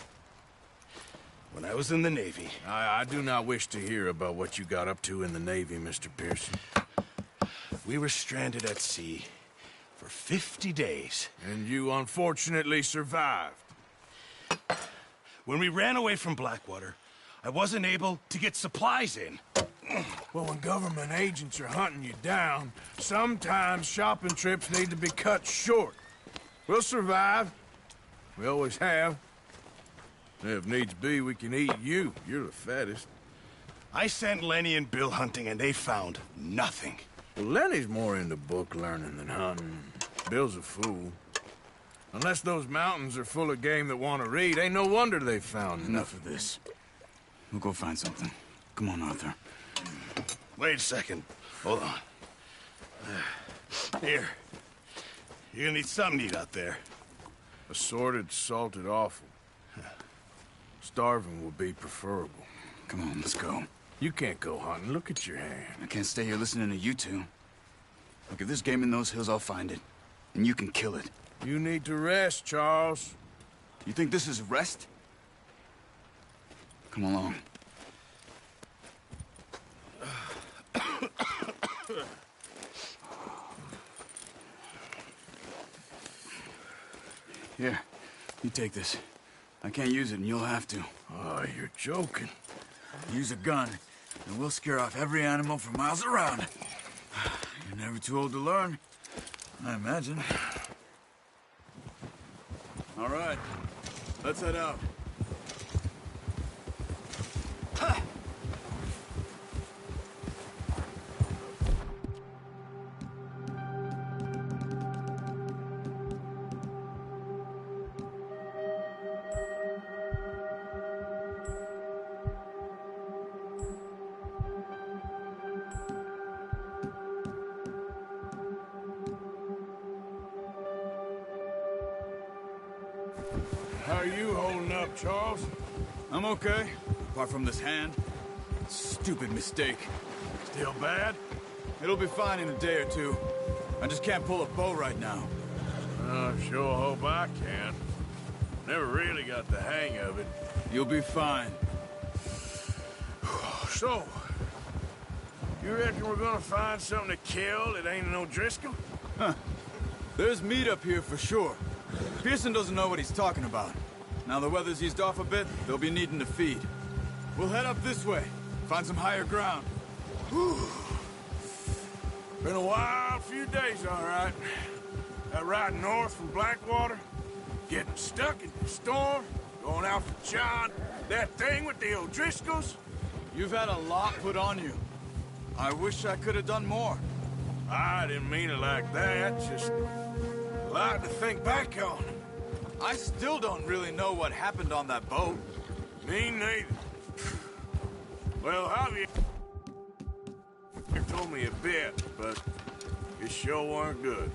When I was in the Navy... I do not wish to hear about what you got up to in the Navy, Mr. Pearson. We were stranded at sea for 50 days. And you unfortunately survived. When we ran away from Blackwater, I wasn't able to get supplies in. Well, when government agents are hunting you down, sometimes shopping trips need to be cut short. We'll survive. We always have. If needs be, we can eat you. You're the fattest. I sent Lenny and Bill hunting, and they found nothing. Well, Lenny's more into book learning than hunting. Bill's a fool. Unless those mountains are full of game that want to read, ain't no wonder they found Enough of this. We'll go find something. Come on, Arthur. Wait a second. Hold on. Here. You're gonna need something to eat out there. Assorted, salted offal. Starving would be preferable. Come on, let's go. You can't go hunting. Look at your hand. I can't stay here listening to you two. Look, if there's game in those hills, I'll find it. And you can kill it. You need to rest, Charles. You think this is rest? Come along. Here, you take this. I can't use it, and you'll have to. Oh, you're joking. Use a gun, and we'll scare off every animal for miles around. You're never too old to learn, I imagine. All right, let's head out. How are you holding up, Charles? I'm okay, apart from this hand. Stupid mistake. Still bad? It'll be fine in a day or two. I just can't pull a bow right now. I sure hope I can. Never really got the hang of it. You'll be fine. So, you reckon we're gonna find something to kill that ain't no Driscoll? Huh. There's meat up here for sure. Pearson doesn't know what he's talking about. Now the weather's eased off a bit, they'll be needing to feed. We'll head up this way, find some higher ground. Whew. Been a wild few days, all right. That ride north from Blackwater, getting stuck in the storm, going out for John, that thing with the O'Driscolls. You've had a lot put on you. I wish I could have done more. I didn't mean it like that, just a lot to think back on. I still don't really know what happened on that boat. Me neither. Well, Javier told me a bit, but it sure weren't good.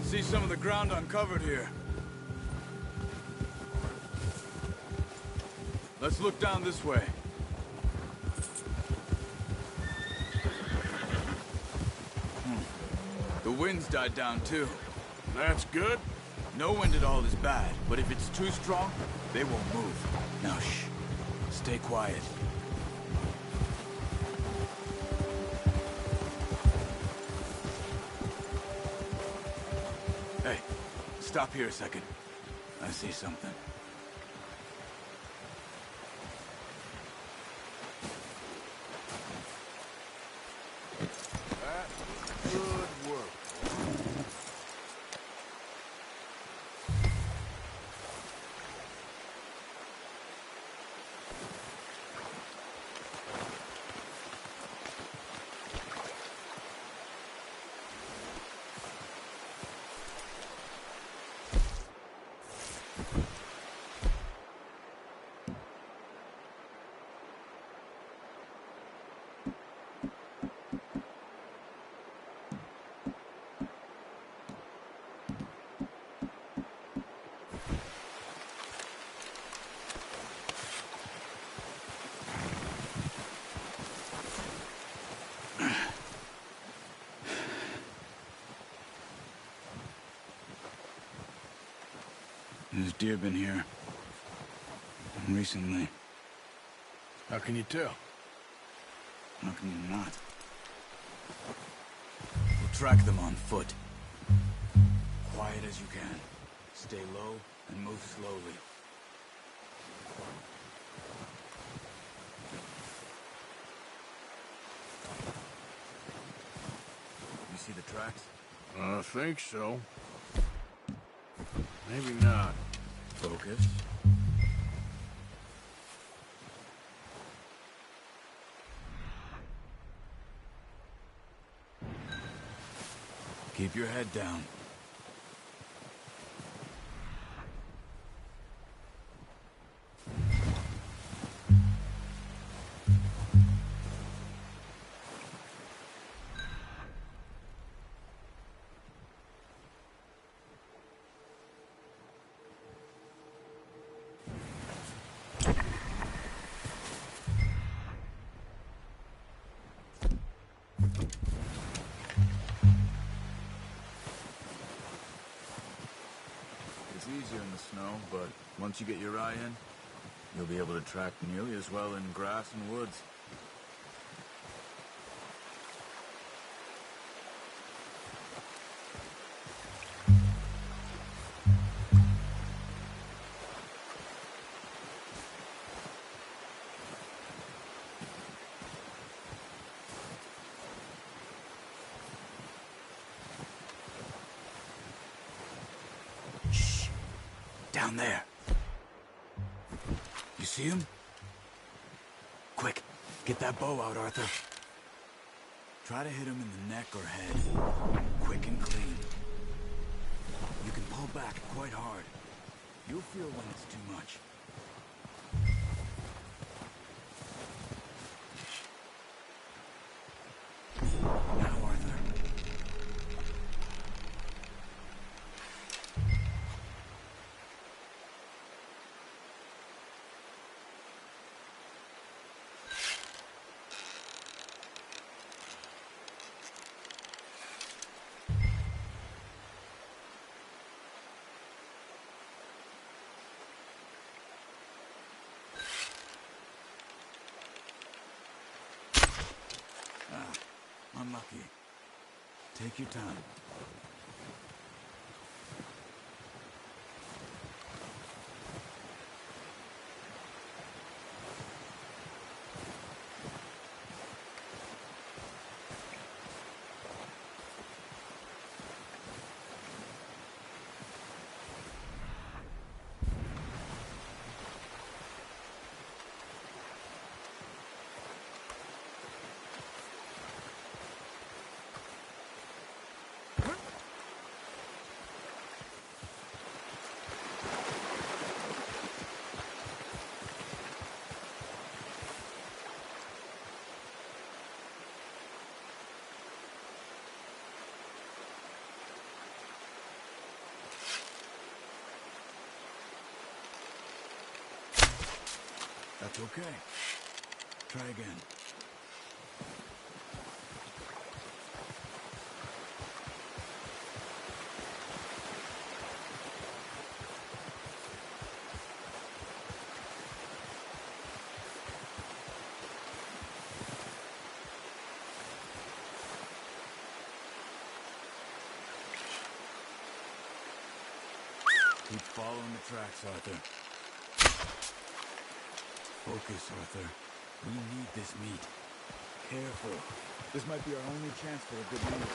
See some of the ground uncovered here. Let's look down this way. The wind's died down too. That's good. No wind at all is bad, but if it's too strong, they won't move. Now shh. Stay quiet. Hey, stop here a second. I see something. That's good work. There's deer been here. Recently. How can you tell? How can you not? We'll track them on foot. Quiet as you can. Stay low and move slowly. You see the tracks? I think so. Maybe not. Focus. Keep your head down. It's easier in the snow, but once you get your eye in, you'll be able to track nearly as well in grass and woods. Down there. You see him? Quick, get that bow out, Arthur. Try to hit him in the neck or head. Quick and clean. You can pull back quite hard. You'll feel when it's too much. Now, Arthur. Unlucky. Take your time. That's okay. Try again. Keep following the tracks, Arthur. Focus, Arthur. We need this meat. Careful. This might be our only chance for a good meal.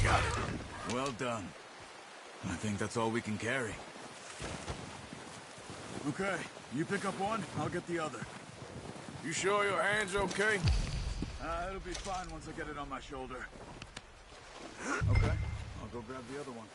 Got it. Well done. I think that's all we can carry. Okay, you pick up one, I'll get the other. You sure your hand's okay? It'll be fine once I get it on my shoulder. Okay, I'll go grab the other one.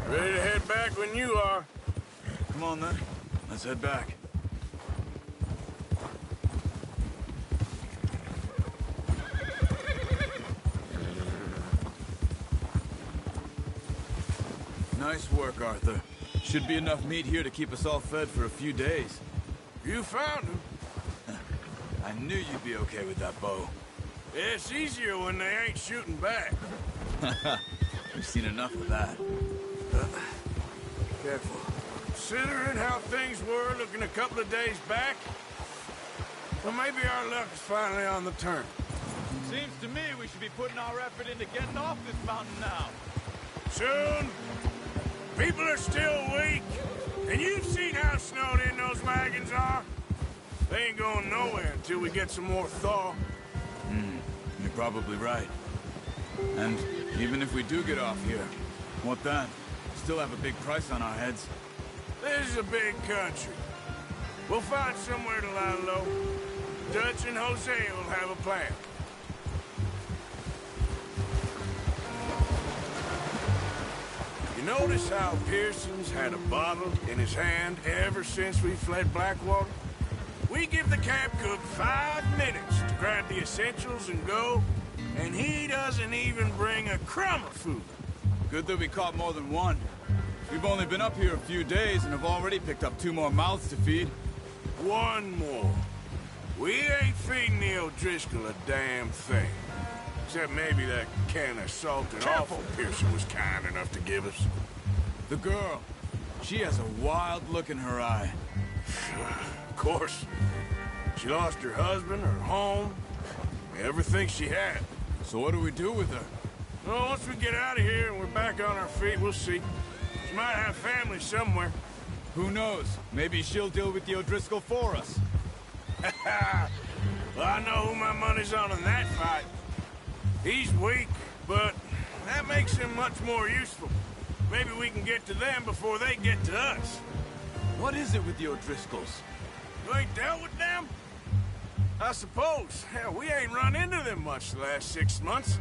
Ready to head back when you are. Come on, then. Let's head back. Nice work, Arthur. Should be enough meat here to keep us all fed for a few days. You found him. I knew you'd be okay with that bow. It's easier when they ain't shooting back. We've seen enough of that. Careful. Considering how things were looking a couple of days back, well, maybe our luck is finally on the turn. Seems to me we should be putting our effort into getting off this mountain now. Soon. People are still weak, and you've seen how snowed in those wagons are. They ain't going nowhere until we get some more thaw. You're probably right. And even if we do get off here, what then? Still have a big price on our heads. This is a big country. We'll find somewhere to lie low. Dutch and Jose will have a plan. You notice how Pearson's had a bottle in his hand ever since we fled Blackwater? We give the camp cook 5 minutes to grab the essentials and go, and he doesn't even bring a crumb of food. Good that we caught more than one. We've only been up here a few days and have already picked up 2 more mouths to feed. 1 more. We ain't feeding the O'Driscoll a damn thing. Except maybe that can of salted offal Pearson was kind enough to give us. The girl. She has a wild look in her eye. Of course. She lost her husband, her home, everything she had. So what do we do with her? Well, once we get out of here and we're back on our feet, we'll see. She might have family somewhere. Who knows? Maybe she'll deal with the O'Driscoll for us. Well, I know who my money's on in that fight. He's weak, but that makes him much more useful. Maybe we can get to them before they get to us. What is it with the O'Driscolls? You ain't dealt with them? I suppose. Hell, we ain't run into them much the last 6 months.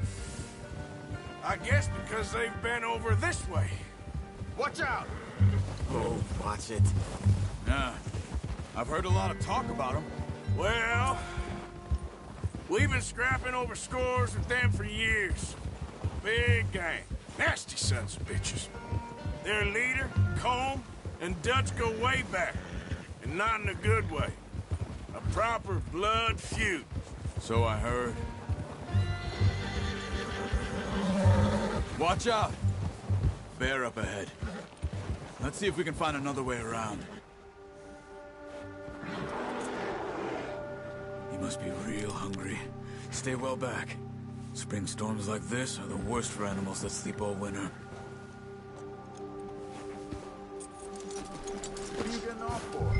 I guess because they've been over this way. Watch out! Oh, watch it. Yeah, I've heard a lot of talk about them. Well, we've been scrapping over scores with them for years. Big gang. Nasty sons of bitches. Their leader, Combe, and Dutch go way back. And not in a good way. A proper blood feud. So I heard. Watch out! Bear up ahead. Let's see if we can find another way around. He must be real hungry. Stay well back. Spring storms like this are the worst for animals that sleep all winter. What are you getting off for?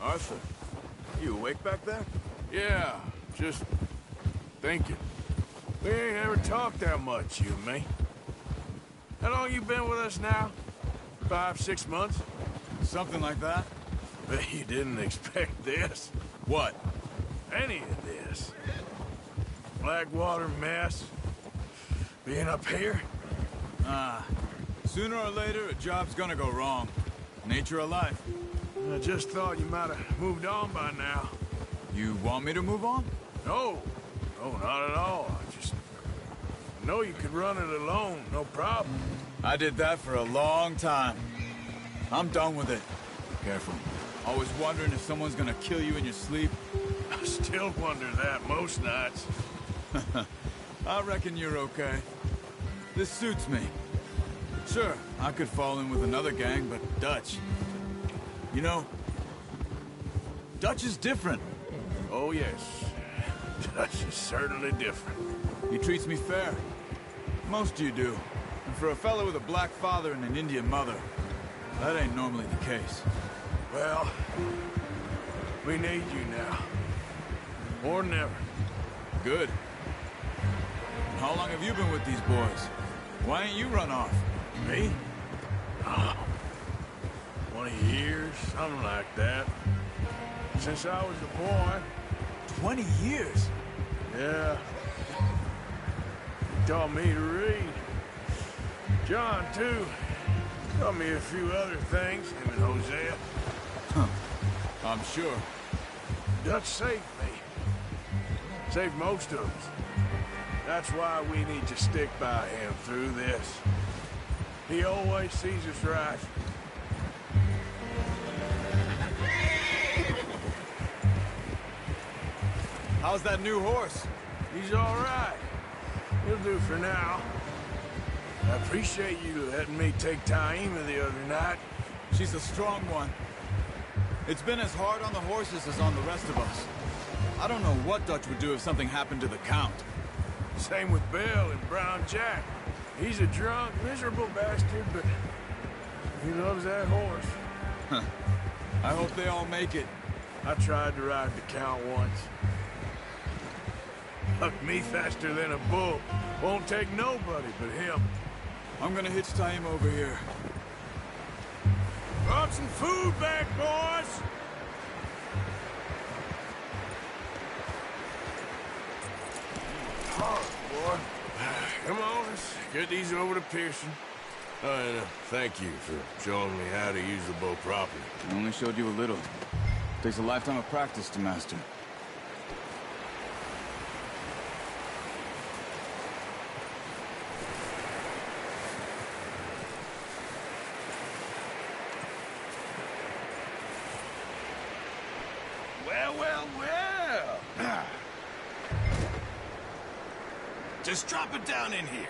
Arthur, You awake back there? yeah, just thinking. We ain't ever talked that much, you and me. How long you been with us now? 5, 6 months? Something like that. Bet you didn't expect this. What? Any of this. Blackwater mess. Being up here. Sooner or later, a job's gonna go wrong. Nature of life. I just thought you might have moved on by now. You want me to move on? No. No, not at all. I know you could run it alone, no problem. I did that for a long time. I'm done with it. Careful. Always wondering if someone's gonna kill you in your sleep. I still wonder that most nights. I reckon you're okay. This suits me. Sure, I could fall in with another gang, but Dutch... You know, Dutch is different. Oh, yes. Dutch is certainly different. He treats me fair. Most of you do. And for a fellow with a black father and an Indian mother, that ain't normally the case. Well, we need you now. More than ever. Good. And how long have you been with these boys? Why ain't you run off? Me? Oh, 20 years, something like that. Since I was a boy. 20 years? Yeah. He taught me to read. John, too. Taught me a few other things, him and Hosea. Huh. I'm sure. Dutch saved me. Saved most of us. That's why we need to stick by him through this. He always sees us right. How's that new horse? He's all right. He'll do for now. I appreciate you letting me take Taima the other night. She's a strong one. It's been as hard on the horses as on the rest of us. I don't know what Dutch would do if something happened to the Count. Same with Bill and Brown Jack. He's a drunk, miserable bastard, but he loves that horse. Huh. I hope they all make it. I tried to ride the Count once. Hucked me faster than a bull. Won't take nobody but him. I'm gonna hitch Taima over here. Brought some food back, boys! Boy. Come on, let's get these over to Pearson. And thank you for showing me how to use the bow properly. I only showed you a little. Takes a lifetime of practice to master. Well. Just drop it down in here.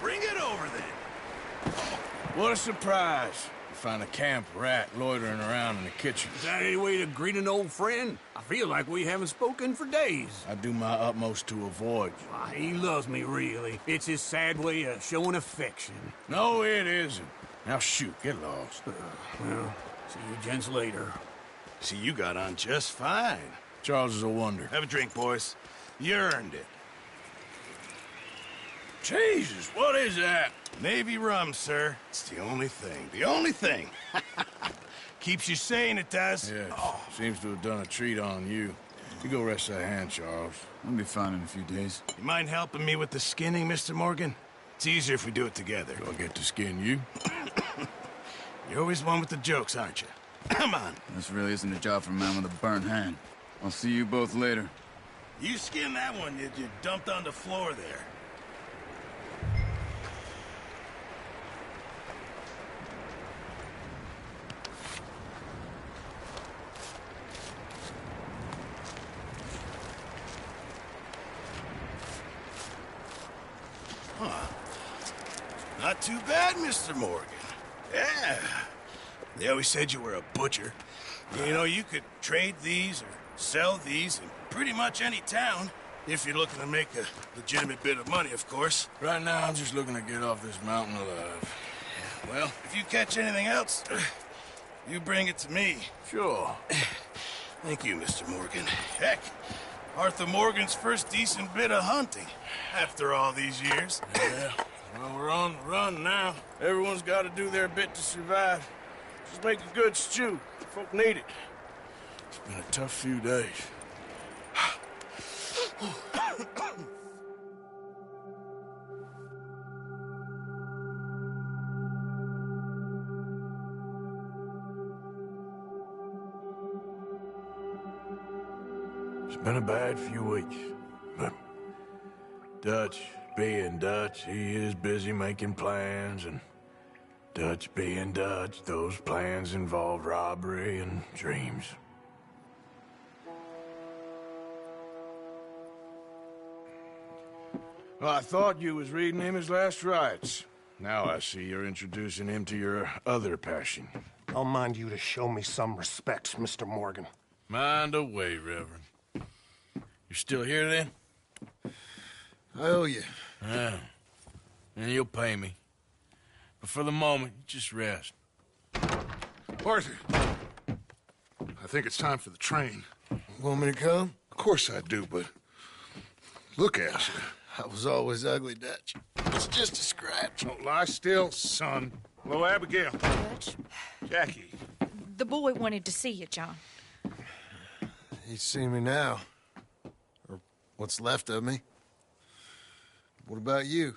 Bring it over then. What a surprise. You find a camp rat loitering around in the kitchen. Is that any way to greet an old friend? I feel like we haven't spoken for days. I do my utmost to avoid you. Why, he loves me, really. It's his sad way of showing affection. No, it isn't. Now shoot, get lost. Well, see you gents later. See, you got on just fine. Charles is a wonder. Have a drink, boys. You earned it. Jesus, what is that? Navy rum, sir. It's the only thing. The only thing. Keeps you sane, it does. Yes. Seems to have done a treat on you. You go rest that hand, Charles. I'll be fine in a few days. You mind helping me with the skinning, Mr. Morgan? It's easier if we do it together. Do I get to skin you? You're always one with the jokes, aren't you? Come on. This really isn't a job for a man with a burnt hand. I'll see you both later. You skinned that one that you dumped on the floor there. Not too bad, Mr. Morgan. Yeah. They always said you were a butcher. You know, you could trade these or sell these in pretty much any town. If you're looking to make a legitimate bit of money, of course. Right now, I'm just looking to get off this mountain alive. Well, if you catch anything else, you bring it to me. Sure. Thank you, Mr. Morgan. Heck, Arthur Morgan's first decent bit of hunting after all these years. Yeah, well, we're on the run now. Everyone's got to do their bit to survive. Just make a good stew. Folk need it. It's been a tough few days. It's been a bad few weeks, but Dutch being Dutch, he is busy making plans, and Dutch being Dutch, those plans involve robbery and dreams. Well, I thought you was reading him his last rites. Now I see you're introducing him to your other passion. I'll mind you to show me some respect, Mr. Morgan. Mind away, Reverend. You still here, then? I owe you. Yeah. And you'll pay me. But for the moment, just rest. Arthur, I think it's time for the train. Want me to come? Of course I do, but look at you. I was always ugly, Dutch. It's just a scratch. Don't lie still, son. Hello, Abigail. Dutch, Jackie. the boy wanted to see you, John. He's seen me now. Or what's left of me. What about you?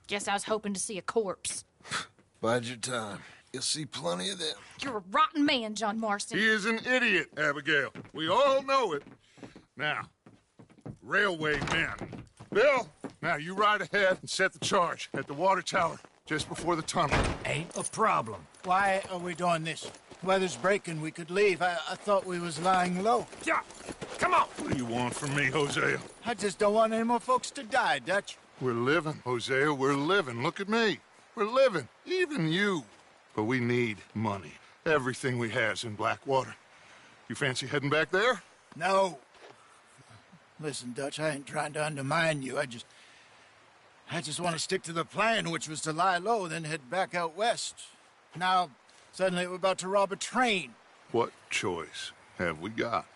Guess I was hoping to see a corpse. Bide your time. You'll see plenty of them. You're a rotten man, John Marston. He is an idiot, Abigail. We all know it. Now, railway men. Bill, now you ride ahead and set the charge at the water tower just before the tunnel. Ain't a problem. Why are we doing this? Weather's breaking. We could leave. I thought we was lying low. Yeah, come on. What do you want from me, Hosea? I just don't want any more folks to die, Dutch. We're living, Hosea. We're living. Look at me. We're living. Even you. But we need money. Everything we has in Blackwater. You fancy heading back there? No. Listen, Dutch, I ain't trying to undermine you. I just want to stick to the plan, which was to lie low, then head back out west. Now, suddenly we're about to rob a train. What choice have we got?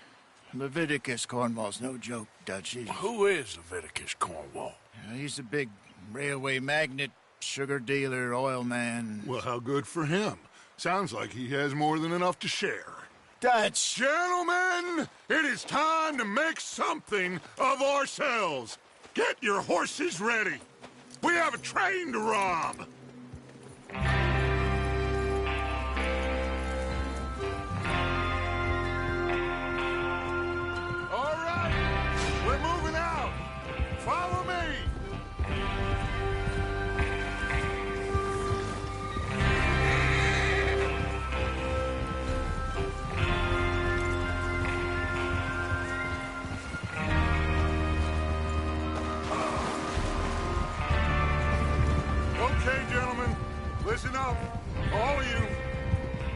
Leviticus Cornwall's no joke, Dutch. Who is Leviticus Cornwall? He's a big railway magnate, sugar dealer, oil man. Well, how good for him. Sounds like he has more than enough to share. Dutch! Gentlemen, it is time to make something of ourselves. Get your horses ready. We have a train to rob. All right, we're moving out. Follow me. Okay, gentlemen, listen up, all of you.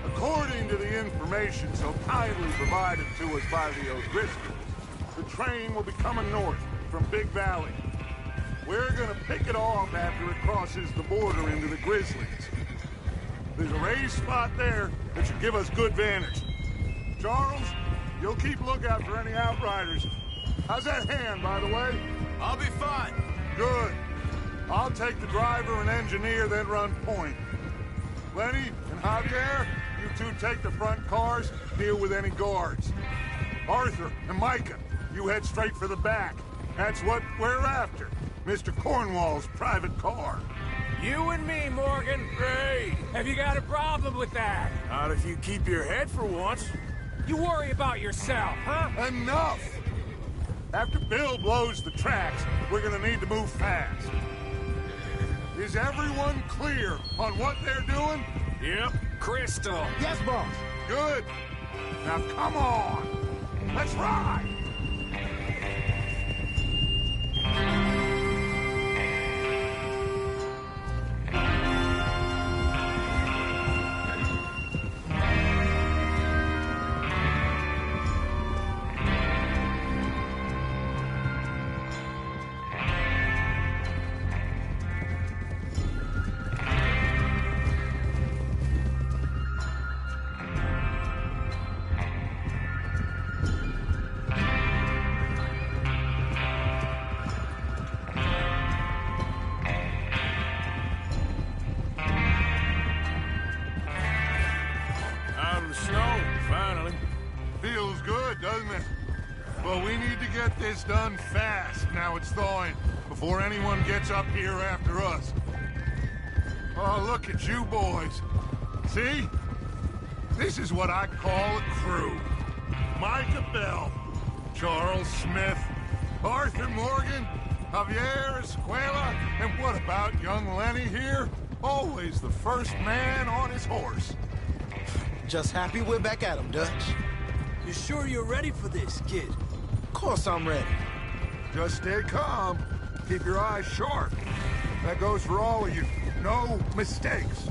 According to the information so kindly provided to us by the O'Driscolls, the train will be coming north from Big Valley. We're gonna pick it off after it crosses the border into the Grizzlies. There's a raised spot there that should give us good vantage. Charles, you'll keep lookout for any outriders. How's that hand, by the way? I'll be fine. Good. I'll take the driver and engineer, then run point. Lenny and Javier, you two take the front cars, deal with any guards. Arthur and Micah, you head straight for the back. That's what we're after. Mr. Cornwall's private car. You and me, Morgan. Great. Have you got a problem with that? Not if you keep your head for once. You worry about yourself, huh? Enough! After Bill blows the tracks, we're gonna need to move fast. Is everyone clear on what they're doing? Yep. Crystal. Yes, boss. Good. Now come on. Let's ride. Feels good, doesn't it? Well, we need to get this done fast. Now it's thawing, before anyone gets up here after us. Oh, look at you boys. See? This is what I call a crew. Micah Bell, Charles Smith, Arthur Morgan, Javier Escuela, and what about young Lenny here? Always the first man on his horse. Just happy we're back at him, Dutch. You sure you're ready for this, kid? Of course I'm ready. Just stay calm. Keep your eyes sharp. That goes for all of you. No mistakes.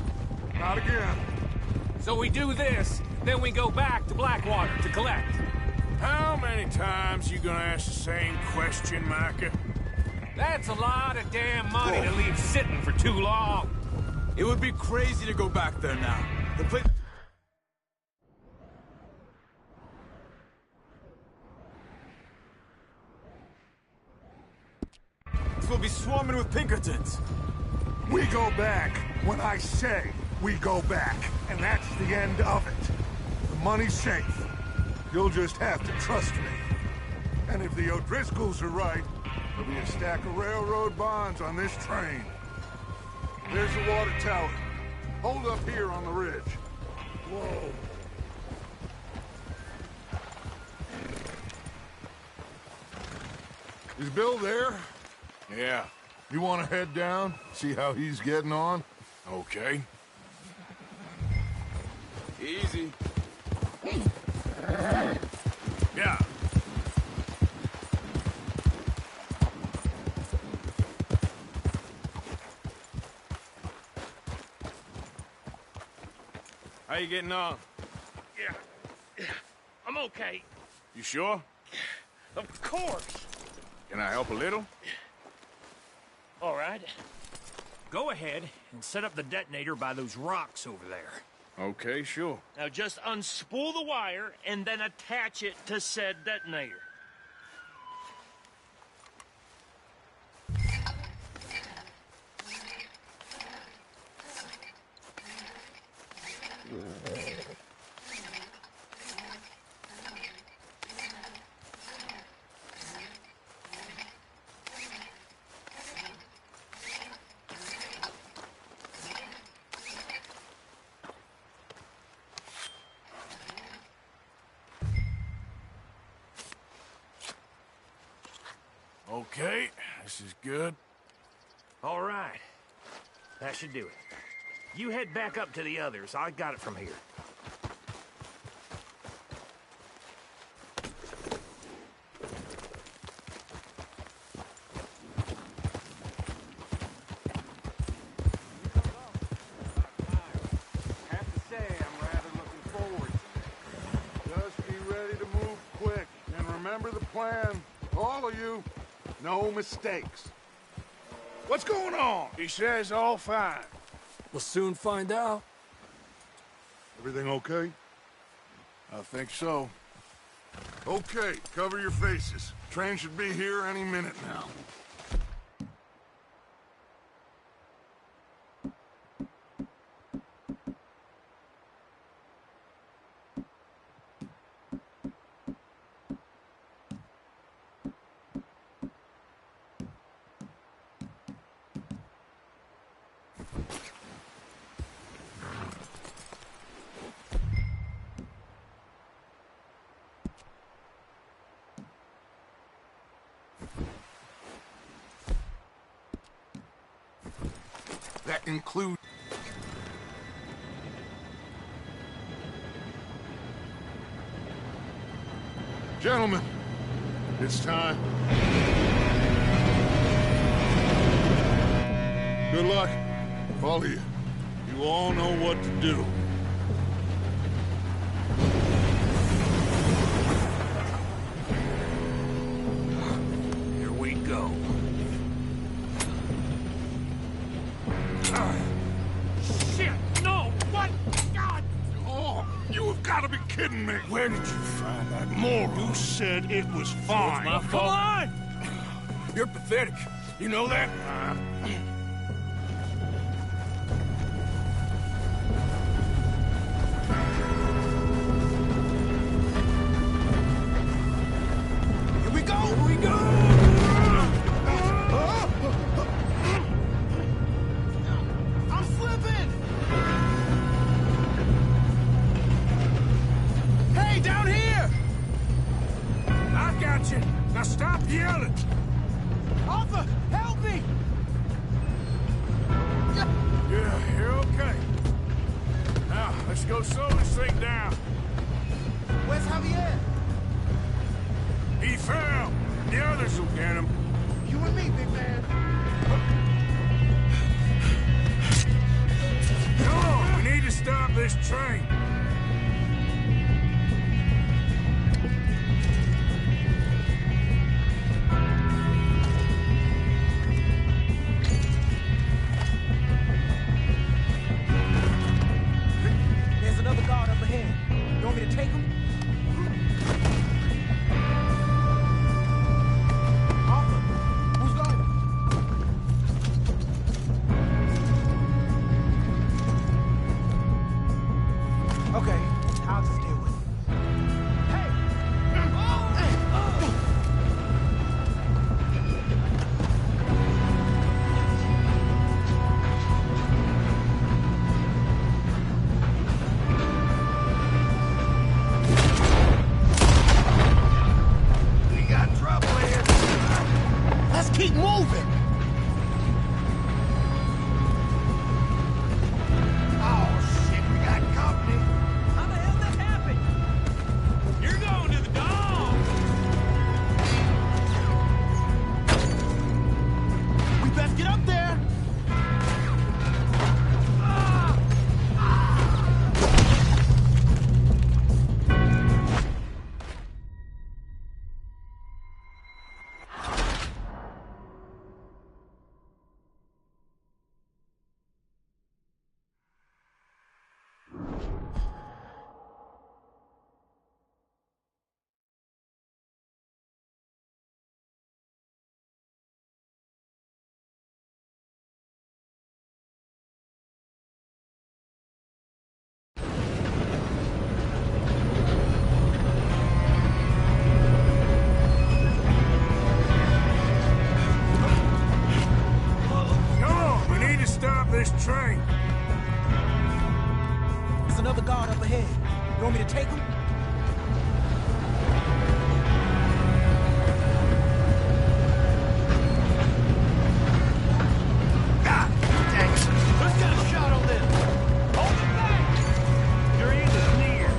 Not again. So we do this, then we go back to Blackwater to collect. How many times you gonna ask the same question, Micah? That's a lot of damn money to leave sitting for too long. It would be crazy to go back there now. The place... will be swarming with Pinkertons. We go back when I say we go back, and that's the end of it. The money's safe. You'll just have to trust me. And if the O'Driscolls are right, there'll be a stack of railroad bonds on this train. There's the water tower. Hold up here on the ridge. Whoa. Is Bill there? Yeah. You want to head down, see how he's getting on? Okay. Easy. Yeah. How you getting on? Yeah. I'm okay. You sure? Of course. Can I help a little? All right. Go ahead and set up the detonator by those rocks over there. Okay, sure. Now just unspool the wire and then attach it to said detonator. Okay, this is good. All right. That should do it. You head back up to the others. I got it from here. Have to say, I'm rather looking forward. Just be ready to move quick. And remember the plan. All of you. No mistakes. What's going on? He says all fine. We'll soon find out. Everything okay? I think so. Okay, cover your faces. Train should be here any minute now. That includes... Gentlemen, it's time. Good luck. All of you. You all know what to do. Here we go. Shit! No! What? God! Oh, you have got to be kidding me. Where did you find that moron? You said it was fine. My fault. Come on! You're pathetic. You know that? Now stop yelling! Arthur, help me! Yeah, you're okay. Now, let's go slow this thing down. Where's Javier? He fell. The others will get him. You and me, big man. Come on, we need to stop this train. There's another guard up ahead. You want me to take him? Arthur, who's going? Okay, I'll just deal with it. Hey! We got trouble here. Let's keep moving. Oh, shit, we got company. How the hell that happened? You're going to the dog! We best get up there. Come on, we need to stop this train. There's another guard up ahead. You want me to take him? God dang it. Who's got a shot on this? Hold it back. You're either near.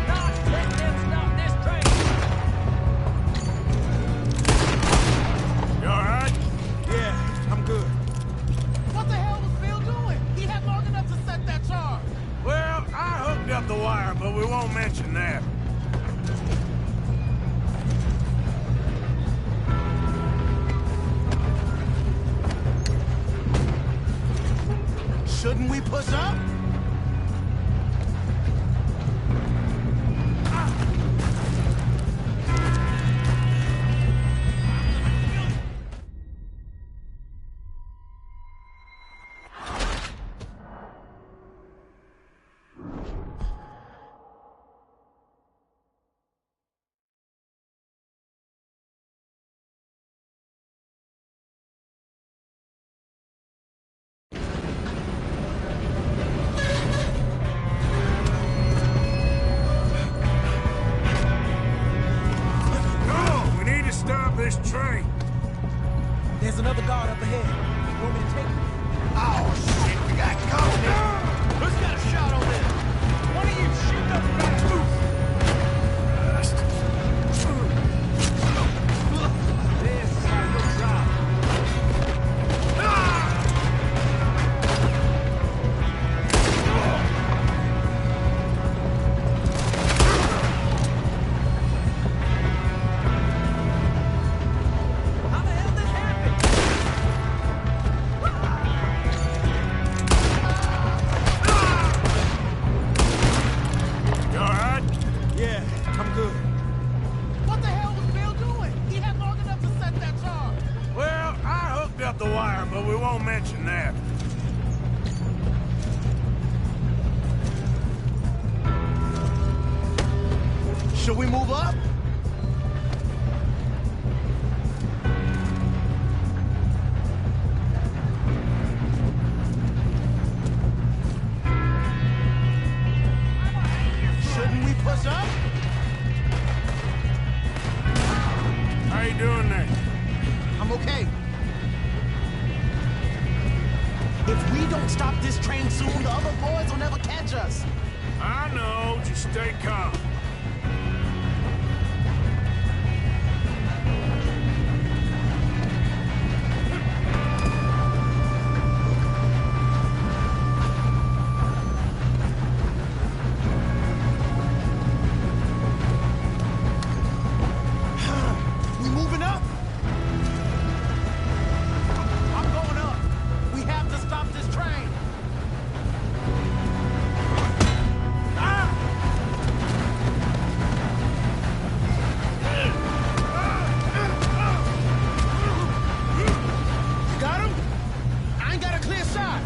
Not let them stop this train! You alright? Yeah, I'm good. What the hell was Bill doing? He had long enough to set that charge. Well, I hooked up the wire, but we won't mention that. Shouldn't we push up? Come on, we need to stop this train. There's another guard up ahead. You want me to take him? Oh, shit, we got company. Who's got a shot on this? One of you shoot up the back. This is how you drop. How the hell this happened? You alright? Yeah, I'm good. What the hell was Bill doing? He had long enough to set that charge. Well, I hooked up the wire, but we won't mention that. Should we move up? doing there? I'm okay. If we don't stop this train soon, the other boys will never catch us. I know. Just stay calm. We moving up? I'm going up. We have to stop this train. Got him? I ain't got a clear shot.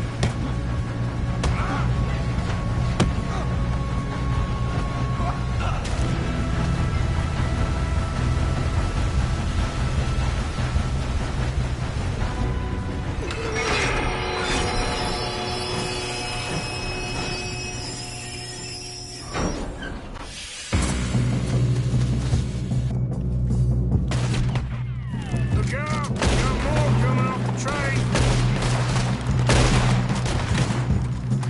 Look out! We got more coming off the train.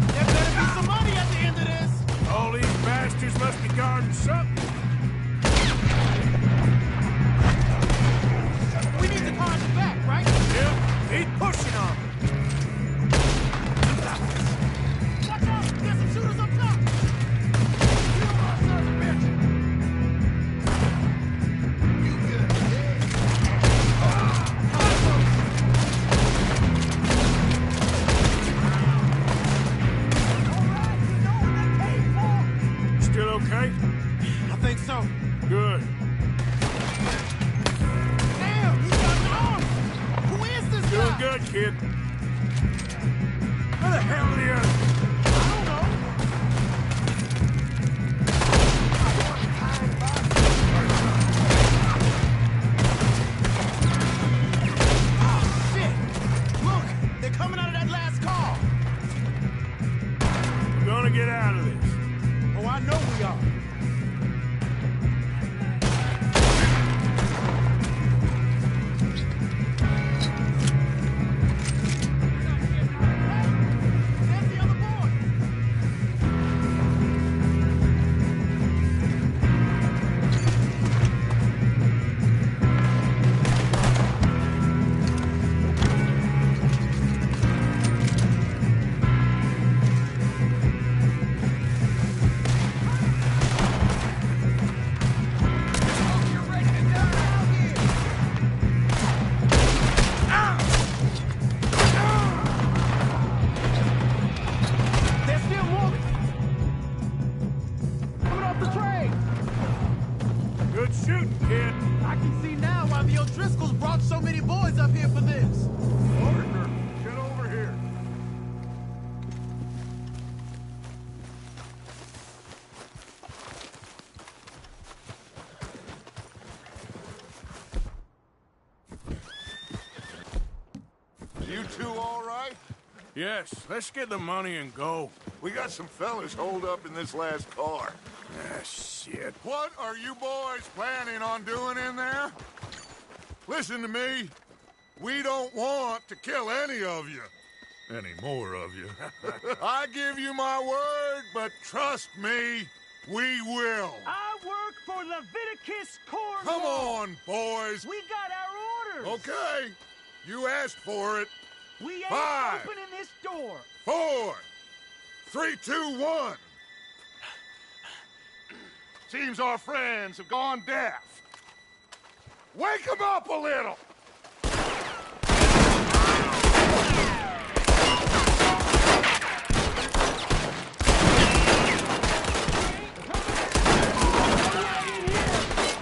There better be some money at the end of this. All these bastards must be guarding something. We need the cars back, right? Yep, keep pushing on. Watch out! There's some shooters up top! You don't want to serve a bitch! You good, Still okay? I think so. Good. Damn, he's got an arm! Who is this Doing guy? good, kid. Where the hell are the others? I don't know. Oh, shit! Look, they're coming out of that last car. We're gonna get out of this. Oh, I know we are. There's the other boy. There's still more. Coming off the train. Good shooting, kid. I can see now why the O'Driscolls brought so many boys up here for this. Partner, get over here. You two all right? Yes, let's get the money and go. We got some fellas holed up in this last car. Ah, shit. What are you boys planning on doing in there? Listen to me. We don't want to kill any of you. Any more of you. I give you my word, but trust me, we will. I work for Leviticus Corps. Come on, boys. We got our orders. Okay. You asked for it. We ain't 5, opening this door. 4, 3, 2, 1. Seems our friends have gone deaf. Wake them up a little.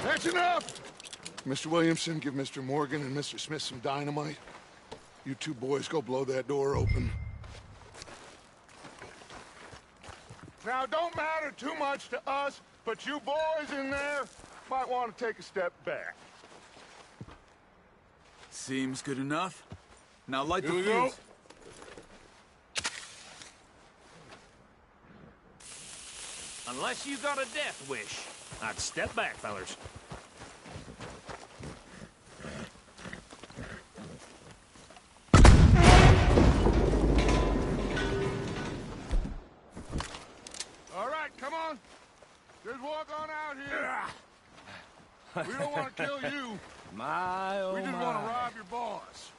That's enough. Mr. Williamson, give Mr. Morgan and Mr. Smith some dynamite. You two boys go blow that door open. Now, don't matter too much to us, but you boys in there might want to take a step back. Seems good enough. Now light Here the we go. fuse. Unless you got a death wish, I'd step back, fellers. Just walk on out here. We don't want to kill you. My, oh We just my. want to rob your boss.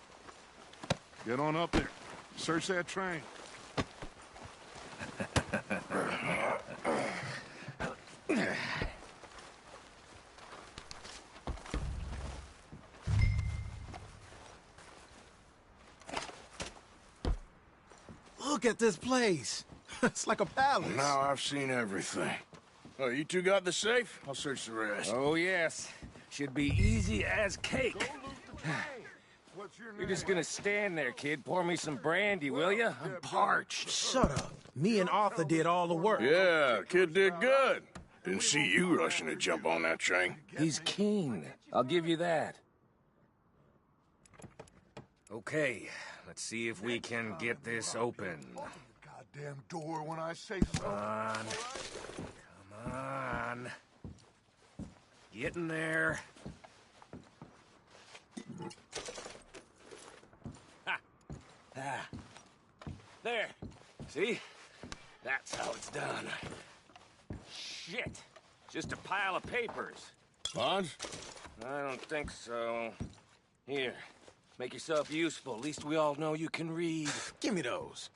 Get on up there. Search that train. Look at this place. It's like a palace. Now I've seen everything. Oh, you two got the safe? I'll search the rest. Oh, yes. Should be easy as cake. You're just gonna stand there, kid. Pour me some brandy, will you? I'm parched. Shut up. Me and Arthur did all the work. Yeah, kid did good. Didn't see you rushing to jump on that train. He's keen. I'll give you that. Okay, let's see if we can get this open. Goddamn door when I say so. Come on. Come on. Get in there. Ha! Ah. There. See? That's how it's done. Shit. Just a pile of papers. Bonds? I don't think so. Here. Make yourself useful. At least we all know you can read. Give me those.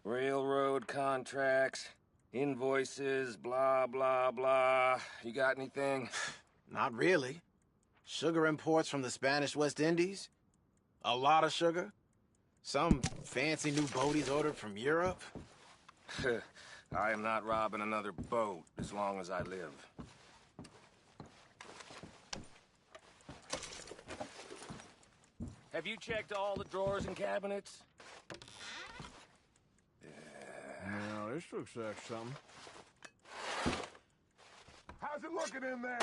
Railroad contracts, invoices, blah, blah, blah. You got anything? Not really. Sugar imports from the Spanish West Indies. A lot of sugar. Some fancy new boat he's ordered from Europe. I am not robbing another boat as long as I live. Have you checked all the drawers and cabinets? No, this looks like something. How's it looking in there?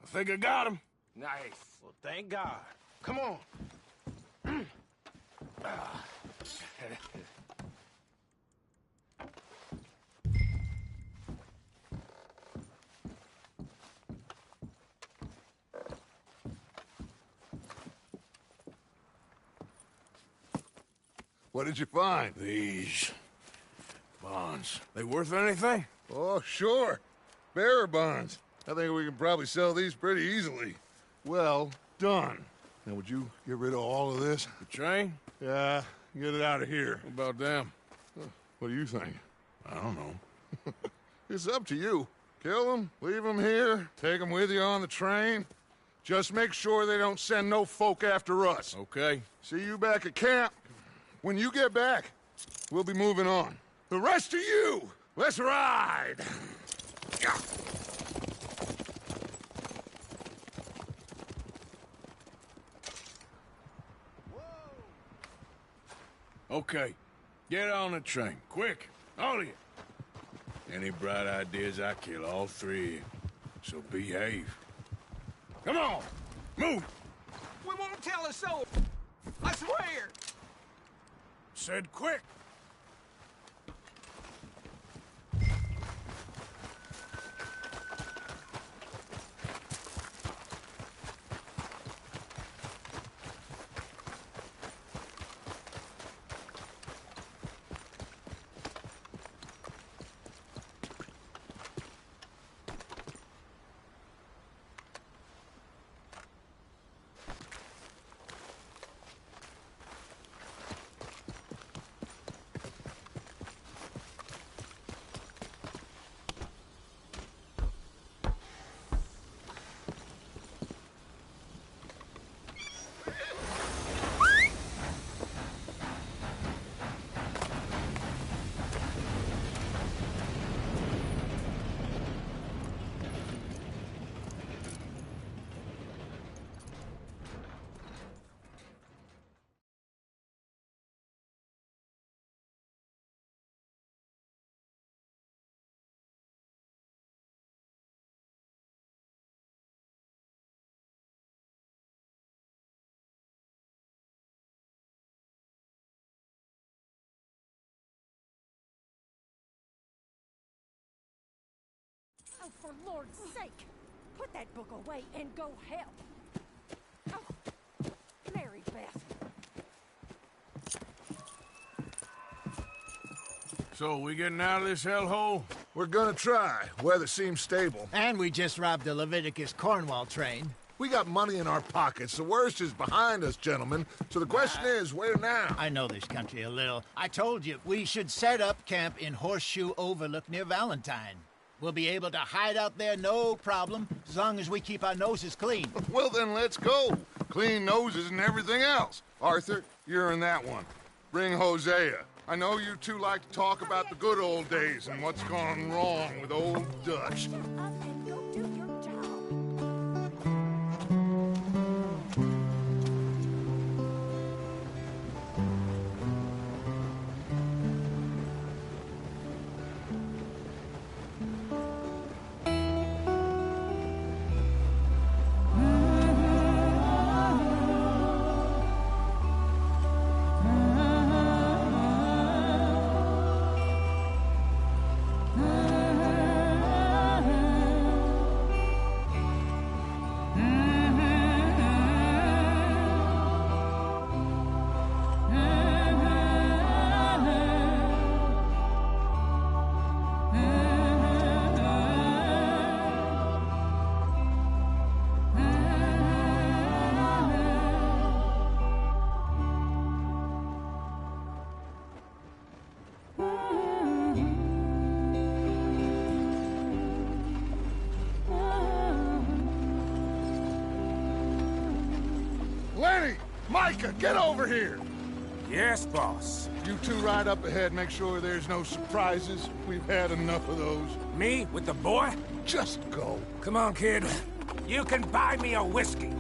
I think I got him. Nice. Well, thank God. Come on. What did you find? These bonds. They worth anything? Oh, sure. Bearer bonds. I think we can probably sell these pretty easily. Well done. Now, would you get rid of all of this? The train? Yeah, get it out of here. What about them? What do you think? I don't know. It's up to you. Kill them, leave them here, take them with you on the train. Just make sure they don't send no folk after us. Okay. See you back at camp. When you get back, we'll be moving on. The rest of you, let's ride! Okay. Get on the train. Quick. All of you. Any bright ideas, I kill all three of you. So behave. Come on! Move! We won't tell a soul. I swear. Said quick! Oh, for Lord's sake! Put that book away and go help! Oh, come So, we getting out of this hellhole? We're gonna try. Weather seems stable. And we just robbed the Leviticus Cornwall train. We got money in our pockets. The worst is behind us, gentlemen. So the question is, where now? I know this country a little. I told you, we should set up camp in Horseshoe Overlook near Valentine. We'll be able to hide out there, no problem, as long as we keep our noses clean. Well, then let's go. Clean noses and everything else. Arthur, you're in that one. Bring Hosea. I know you two like to talk about the good old days and what's gone wrong with old Dutch. Lenny! Micah, get over here! Yes, boss. You two ride up ahead, make sure there's no surprises. We've had enough of those. Me with the boy? Just go. Come on, kid. You can buy me a whiskey.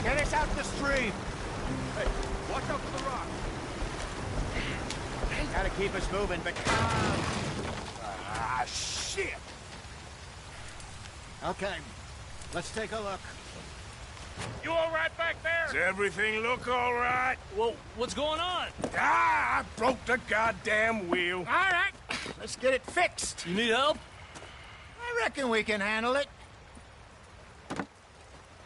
Get us out the stream! Hey, watch out for the rock. Gotta keep us moving, but Ah, shit! okay, let's take a look. You all right back there? Does everything look all right? Well, what's going on? Ah, I broke the goddamn wheel. All right, let's get it fixed. You need help? I reckon we can handle it.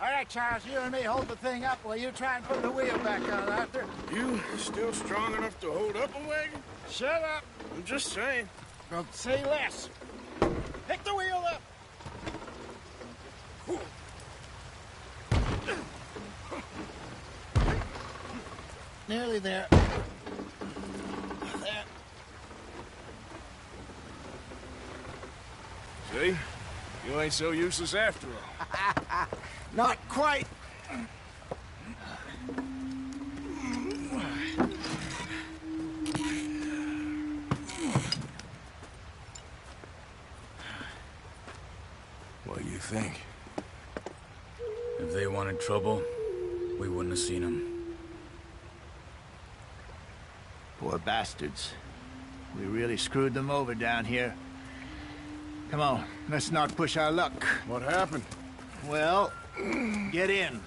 All right, Charles, you and me hold the thing up while you try and put the wheel back on, Arthur. You still strong enough to hold up a wagon? Shut up. I'm just saying. Well, say less. Pick the wheel up. Nearly there. There. See? You ain't so useless after all. Not quite. What do you think? If they wanted trouble, we wouldn't have seen them. Poor bastards. We really screwed them over down here. Come on, let's not push our luck. What happened? Well, get in.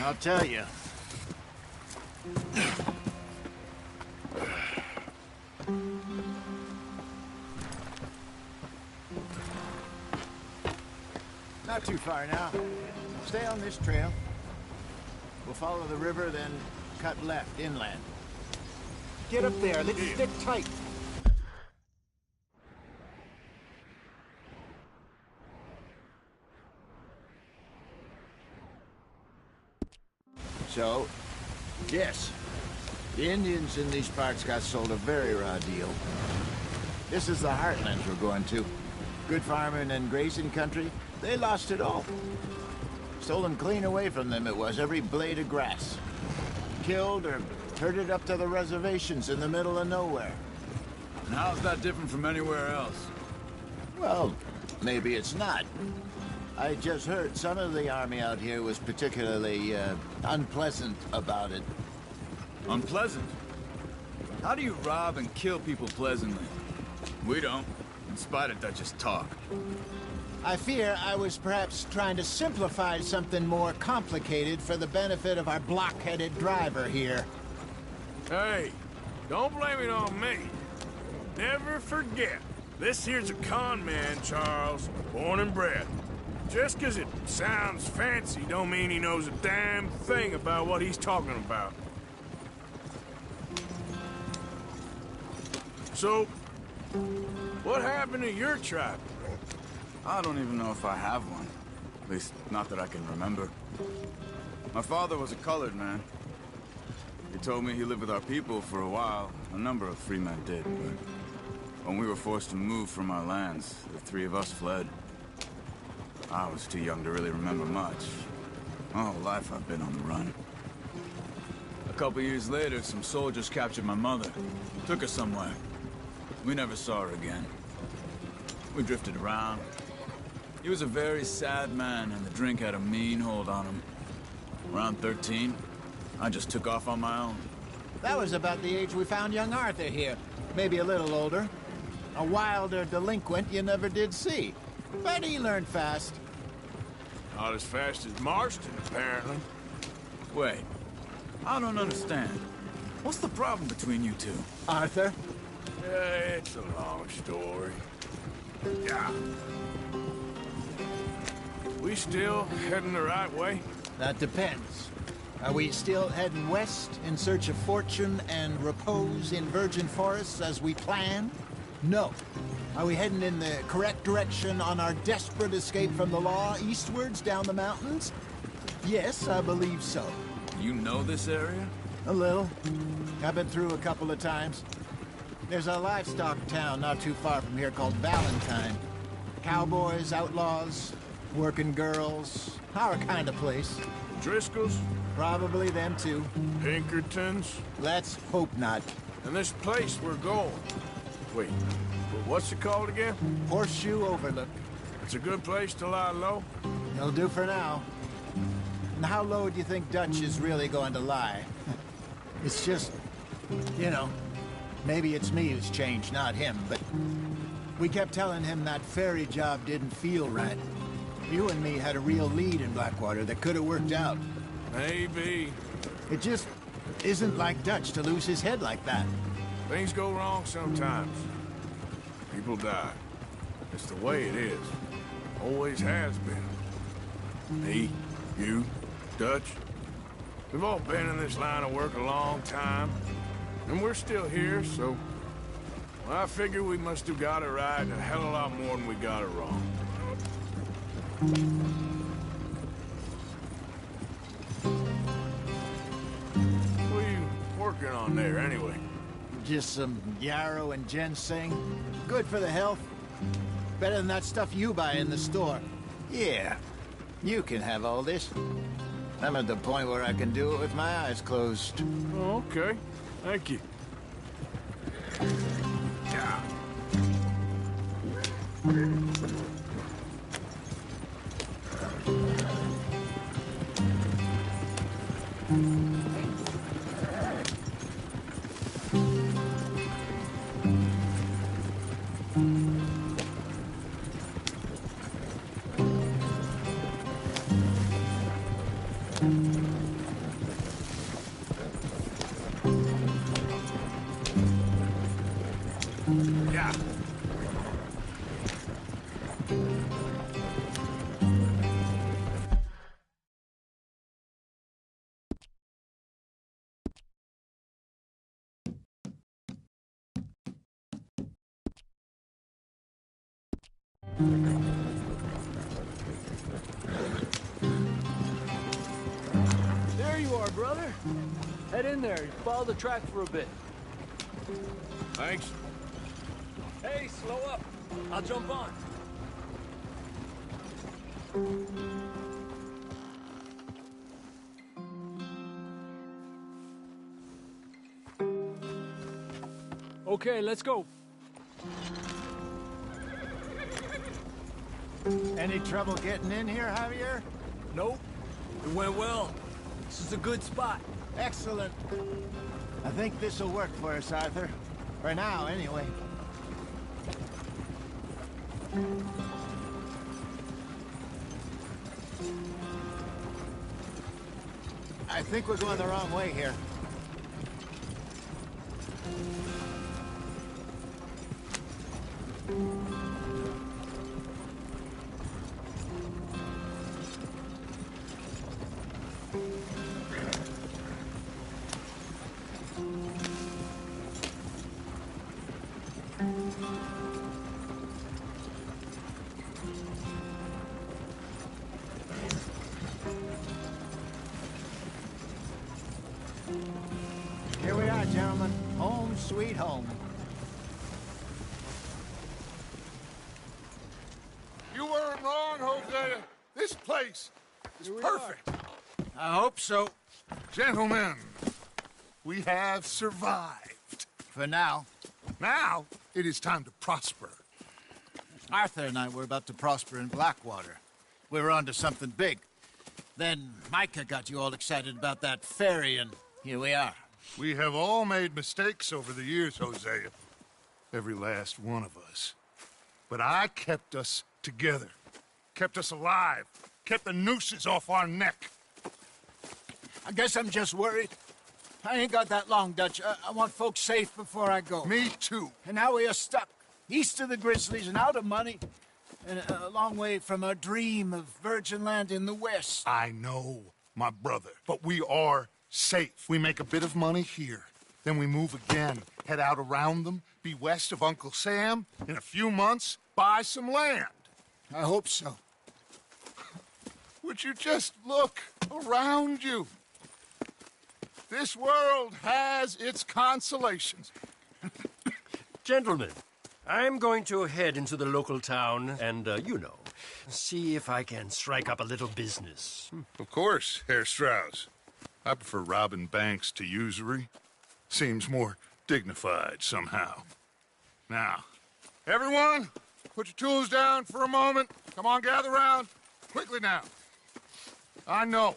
I'll tell you. Not too far now. Stay on this trail. We'll follow the river, then cut left inland. Get up there. Let's stick tight. So, yes, the Indians in these parts got sold a very raw deal. This is the heartlands we're going to. Good farming and grazing country, they lost it all. stolen clean away from them it was, every blade of grass. Killed or herded up to the reservations in the middle of nowhere. And how's that different from anywhere else? Well, maybe it's not. I just heard some of the army out here was particularly, unpleasant about it. Unpleasant? How do you rob and kill people pleasantly? We don't, in spite of Dutch's talk. I fear I was perhaps trying to simplify something more complicated for the benefit of our block-headed driver here. Hey, don't blame it on me. Never forget, this here's a con man, Charles, born and bred. Just 'cause it sounds fancy don't mean he knows a damn thing about what he's talking about. So, what happened to your tribe? I don't even know if I have one. At least, not that I can remember. My father was a colored man. He told me he lived with our people for a while. A number of free men did, but when we were forced to move from our lands, the three of us fled. I was too young to really remember much. My whole life I've been on the run. A couple years later, some soldiers captured my mother. Took her somewhere. We never saw her again. We drifted around. He was a very sad man, and the drink had a mean hold on him. Around 13, I just took off on my own. That was about the age we found young Arthur here. Maybe a little older. A wilder delinquent you never did see. But he learned fast. Not as fast as Marston, apparently. Wait, I don't understand. What's the problem between you two? Arthur? It's a long story. Yeah. We still heading the right way? That depends. Are we still heading west in search of fortune and repose in virgin forests as we planned? No. Are we heading in the correct direction on our desperate escape from the law eastwards down the mountains? Yes, I believe so. You know this area? A little. I've been through a couple of times. There's a livestock town not too far from here called Valentine. Cowboys, outlaws, working girls, our kind of place. Driscoll's? Probably them too. Pinkertons? Let's hope not. And this place we're going. Wait, what's it called again? Horseshoe Overlook. It's a good place to lie low? It'll do for now. And how low do you think Dutch is really going to lie? It's just, you know, maybe it's me who's changed, not him, but we kept telling him that ferry job didn't feel right. You and me had a real lead in Blackwater that could have worked out. Maybe. It just isn't like Dutch to lose his head like that. Things go wrong sometimes. People die. It's the way it is. Always has been. Me, you, Dutch. We've all been in this line of work a long time. And we're still here, so... well, I figure we must have got it right a hell of a lot more than we got it wrong. What are you working on there, anyway? Just some yarrow and ginseng. Good for the health. Better than that stuff you buy in the store. Yeah, you can have all this. I'm at the point where I can do it with my eyes closed. Oh, okay. Thank you. Yeah. There you are, brother. Head in there and follow the track for a bit. Thanks. Hey, slow up. I'll jump on. Okay, let's go. Any trouble getting in here, Javier? Nope. It went well. This is a good spot. Excellent. I think this'll work for us, Arthur. For now, anyway. I think we're going the wrong way here. Here we are, gentlemen. Home sweet home. You weren't wrong, Hosea. This place is perfect. I hope so. Gentlemen, we have survived. For now. Now, it is time to prosper. Arthur and I were about to prosper in Blackwater. We were onto something big. Then Micah got you all excited about that ferry, and here we are. We have all made mistakes over the years, Hosea. Every last one of us. But I kept us together. Kept us alive. Kept the nooses off our neck. I guess I'm just worried. I ain't got that long, Dutch. I want folks safe before I go. Me too. And now we are stuck. East of the Grizzlies and out of money. And a long way from our dream of virgin land in the west. I know, my brother. But we are safe. We make a bit of money here. Then we move again. Head out around them. Be west of Uncle Sam. In a few months, buy some land. I hope so. Would you just look around you? This world has its consolations. Gentlemen, I'm going to head into the local town and, see if I can strike up a little business. Of course, Herr Strauss. I prefer robbing banks to usury. Seems more dignified somehow. Now, everyone, put your tools down for a moment. Come on, gather round. Quickly now. I know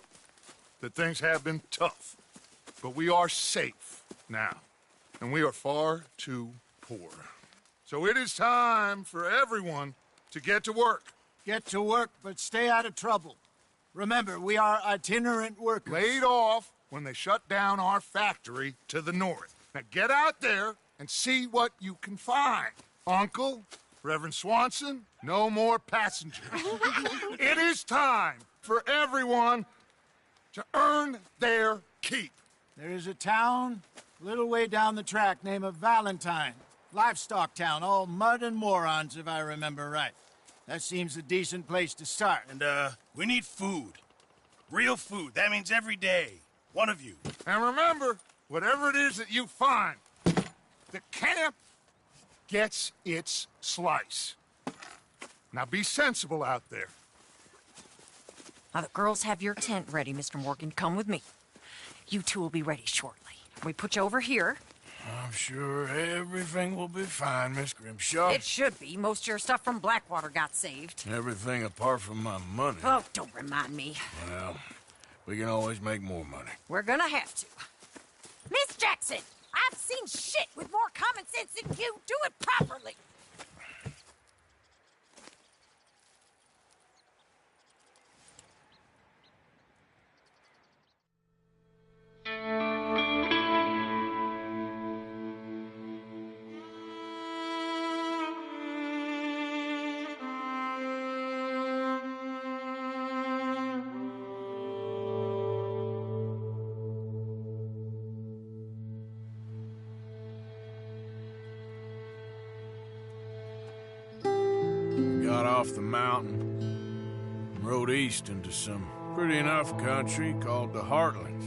that things have been tough, but we are safe now, and we are far too poor. So it is time for everyone to get to work. Get to work, but stay out of trouble. Remember, we are itinerant workers. Laid off when they shut down our factory to the north. Now get out there and see what you can find. Uncle, Reverend Swanson, no more passengers. It is time for everyone to earn their keep. There is a town a little way down the track named Valentine. Livestock town, all mud and morons, if I remember right. That seems a decent place to start. And, we need food. Real food. That means every day. One of you. And remember, whatever it is that you find, the camp gets its slice. Now be sensible out there. Now, the girls have your tent ready, Mr. Morgan. Come with me. You two will be ready shortly. We put you over here. I'm sure everything will be fine, Miss Grimshaw. It should be. Most of your stuff from Blackwater got saved. Everything apart from my money. Oh, don't remind me. Well, we can always make more money. We're gonna have to. Miss Jackson, I've seen shit with more common sense than you. Do it properly. Got off the mountain and rode east into some pretty enough country called the Heartlands.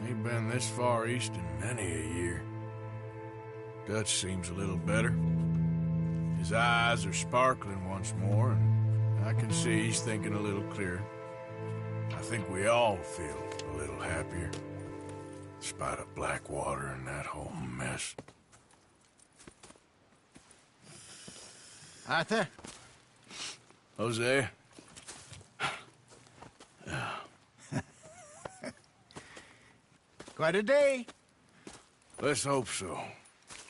Ain't been this far east in many a year. Dutch seems a little better. His eyes are sparkling once more, and I can see he's thinking a little clearer. I think we all feel a little happier, in spite of Blackwater and that whole mess. Arthur? Jose? Quite a day. Let's hope so.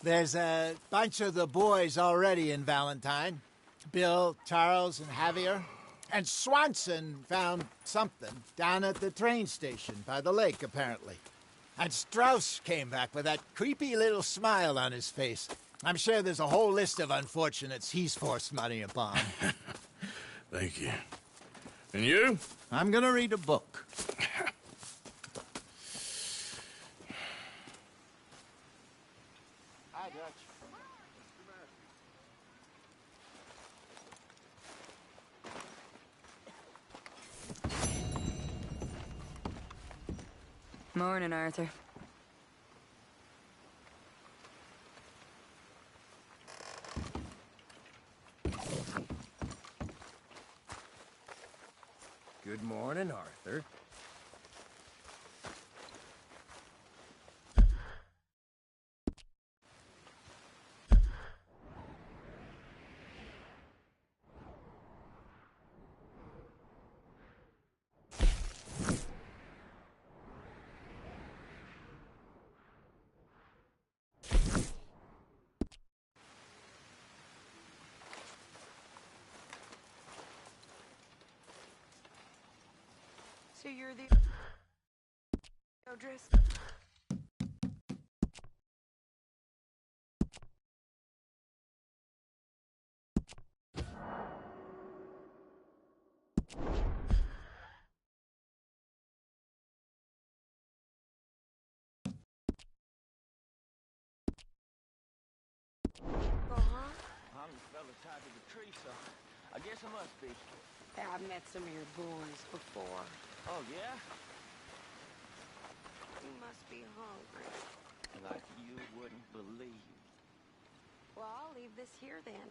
There's a bunch of the boys already in Valentine. Bill, Charles, and Javier. And Swanson found something down at the train station by the lake, apparently. And Strauss came back with that creepy little smile on his face. I'm sure there's a whole list of unfortunates he's forced money upon. Thank you. And you? I'm gonna read a book. Hi, Dutch. Morning, Arthur. Good morning, Arthur. So you're the Odris? I'm the fella tied to the tree, so I guess I must be. I've met some of your boys before. Oh, yeah? You must be hungry. Like you wouldn't believe. Well, I'll leave this here then.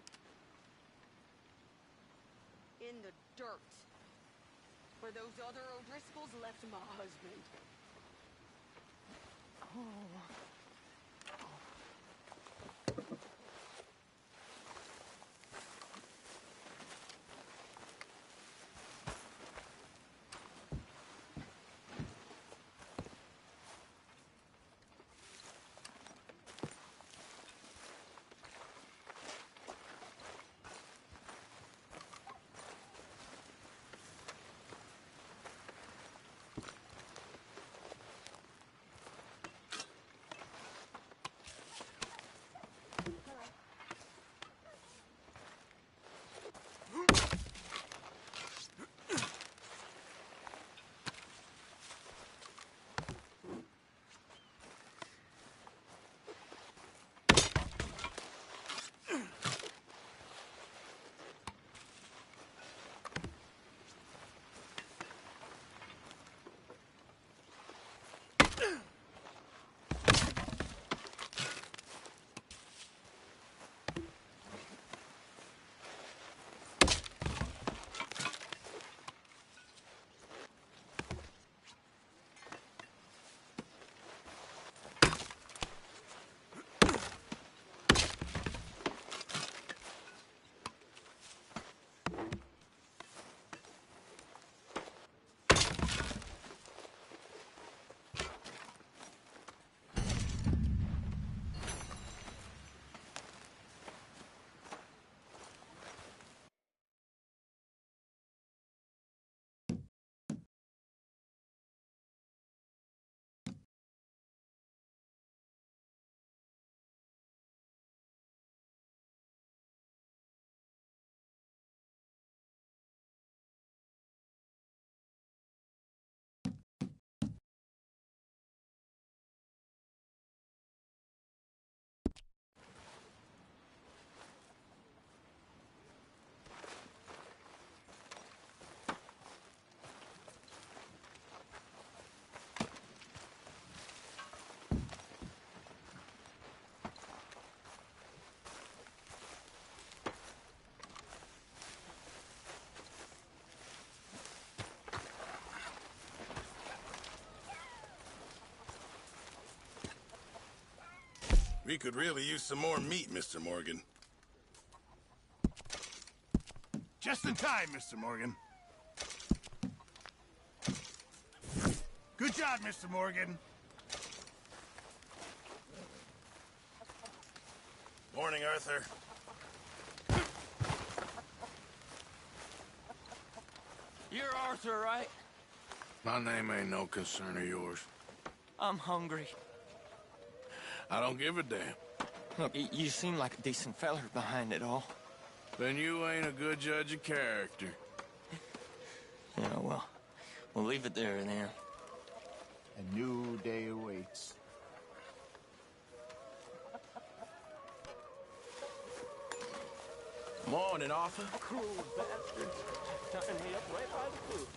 In the dirt. Where those other O'Driscolls left my husband. Oh. We could really use some more meat, Mr. Morgan. Just in time, Mr. Morgan. Good job, Mr. Morgan. Morning, Arthur. You're Arthur, right? My name ain't no concern of yours. I'm hungry. I don't give a damn. Look, you seem like a decent feller behind it all. Then you ain't a good judge of character. Yeah, well, we'll leave it there then. A new day awaits. Morning, Arthur. Cruel bastards. Tying me up right by the foot.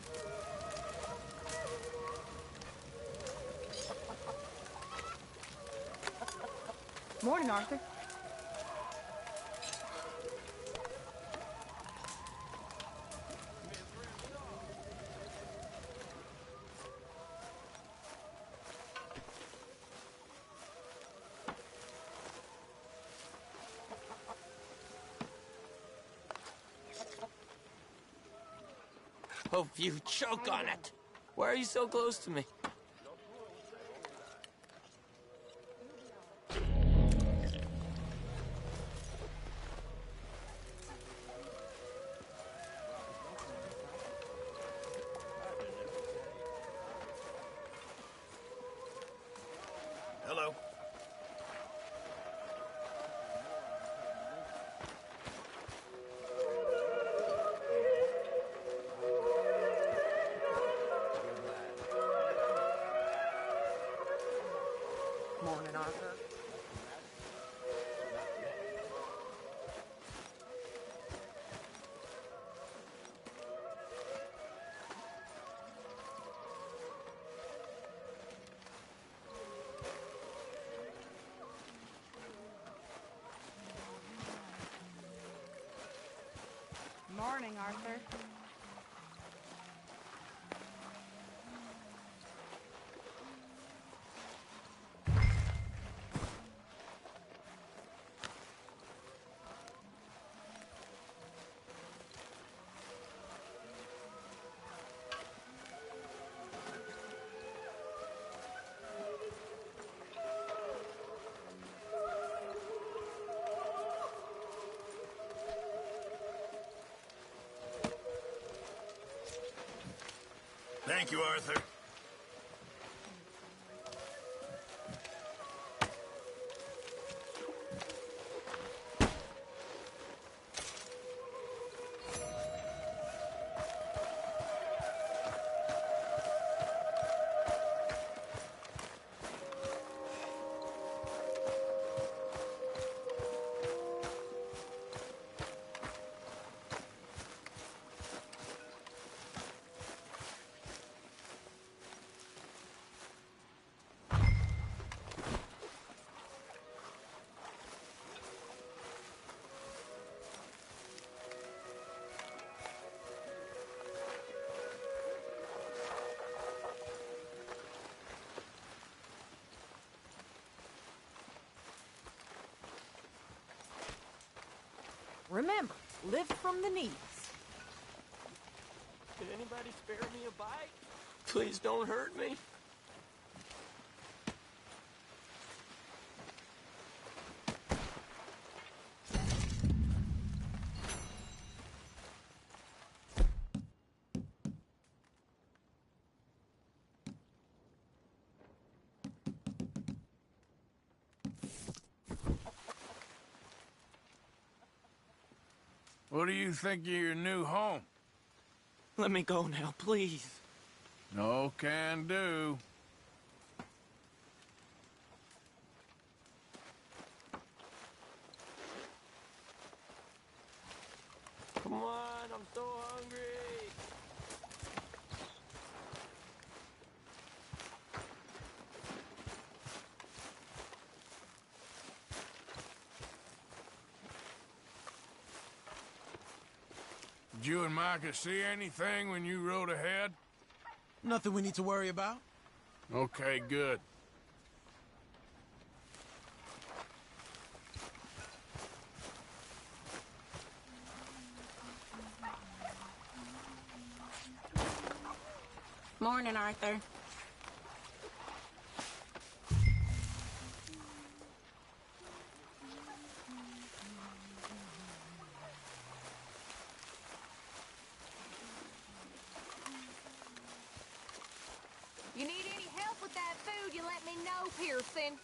Morning, Arthur. Hope you choke on it. Why are you so close to me? Hello. Morning, Arthur. Morning, Arthur. Thank you, Arthur. Remember, lift from the knees. Can anybody spare me a bite? Please don't hurt me. What do you think of your new home? Let me go now, please. No can do. Come on, I'm so hungry. Did you and Micah see anything when you rode ahead? Nothing we need to worry about. Okay, good. Morning, Arthur. You need any help with that food, you let me know, Pearson.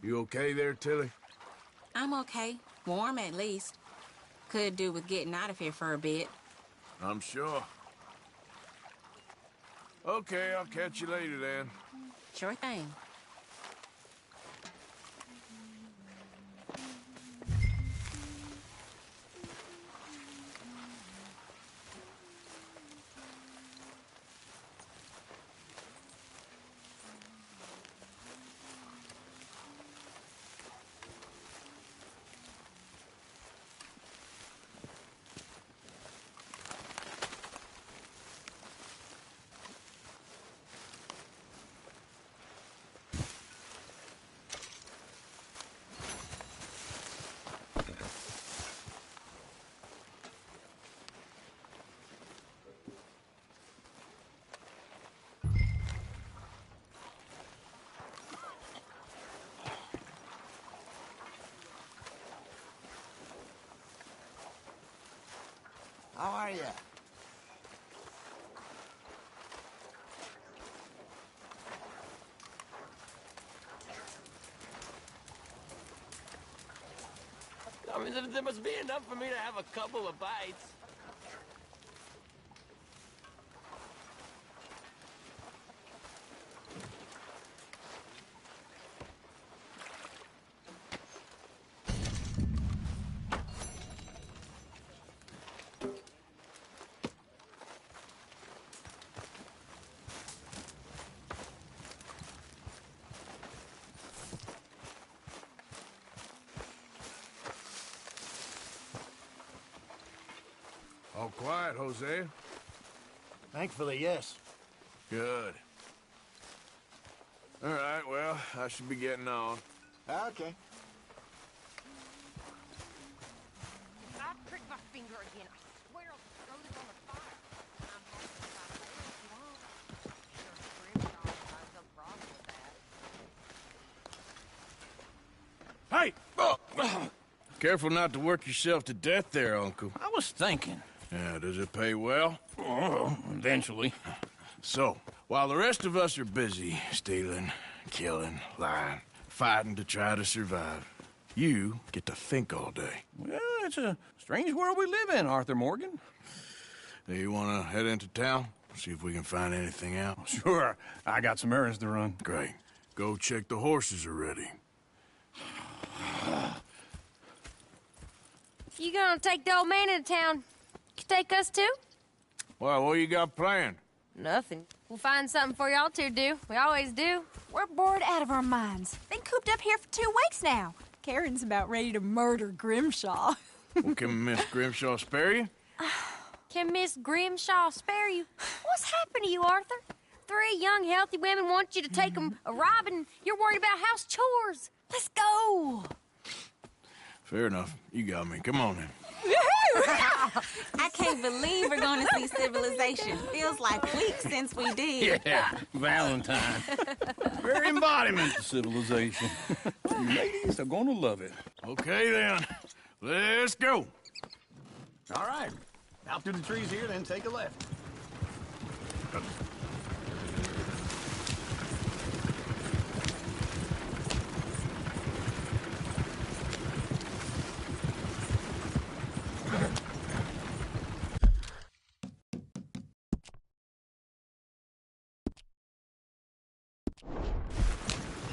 You okay there, Tilly? I'm okay. Warm, at least. Could do with getting out of here for a bit. I'm sure. Okay, I'll catch you later then. Sure thing. How are you? I mean, there must be enough for me to have a couple of bites. All quiet, Jose? Thankfully, yes. Good. All right, well, I should be getting on. Okay. I pricked my finger again. I swear I'll throw this on the fire. I'm happy to try to if you want. Sure, Grimshaw has no problem with that. Hey! Careful not to work yourself to death there, Uncle. I was thinking. Yeah, does it pay well? Oh, eventually. So, while the rest of us are busy stealing, killing, lying, fighting to try to survive, you get to think all day. Well, it's a strange world we live in, Arthur Morgan. Hey, you want to head into town? See if we can find anything out? Sure. I got some errands to run. Great. Go check the horses are ready. You gonna take the old man into town? You take us too? Well, what you got planned? Nothing. We'll find something for y'all to do. We always do. We're bored out of our minds. Been cooped up here for 2 weeks now. Karen's about ready to murder Grimshaw. Well, can Miss Grimshaw spare you? Can Miss Grimshaw spare you? What's happened to you, Arthur? 3 young, healthy women want you to take them a robbing. You're worried about house chores. Let's go. Fair enough. You got me. Come on then. I can't believe we're going to see civilization. Feels like weeks since we did. Yeah, Valentine. Very embodiment of civilization. You ladies are gonna love it. Okay then. Let's go. All right. Out through the trees here, then take a left.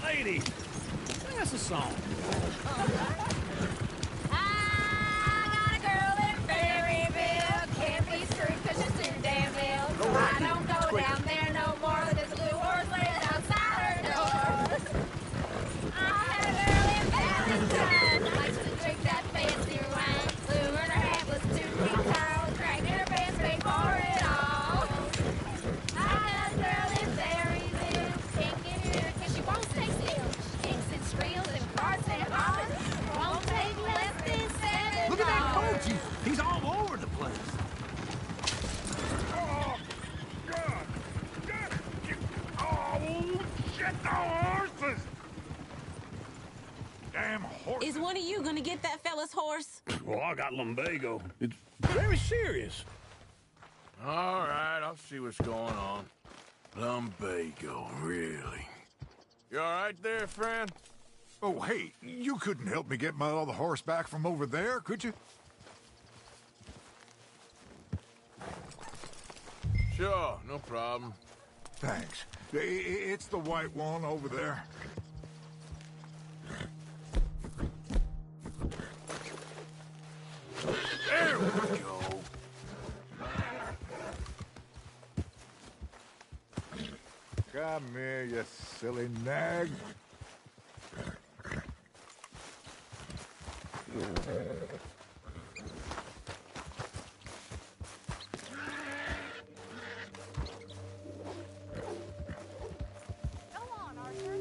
Lady, sing us a song. I got a girl in Berryville. Can't be screwed 'cause she's too damn ill. I don't go down there no more. There's a blue horse laying outside her door. I had a girl in Valentine. Likes to drink that fancy wine. Blue and her hat was 2 feet tall. Dragged in her pants, paid for it all. I got a girl in Berryville. Can't get her 'cause she won't stay still. She kicks and squeals and farts and hollers. Won't take less than $7. Look at that coach! He's all over the place. Oh, God! Oh, shit, the horses! Damn horse! Is one of you gonna get that fella's horse? Well, I got lumbago. It's very serious. All right, I'll see what's going on. Lumbago, really? You all right there, friend? Oh, hey, you couldn't help me get my other horse back from over there, could you? Sure, no problem. Thanks. It's the white one over there. There we go. Come here, you silly nag. Go on, Arthur.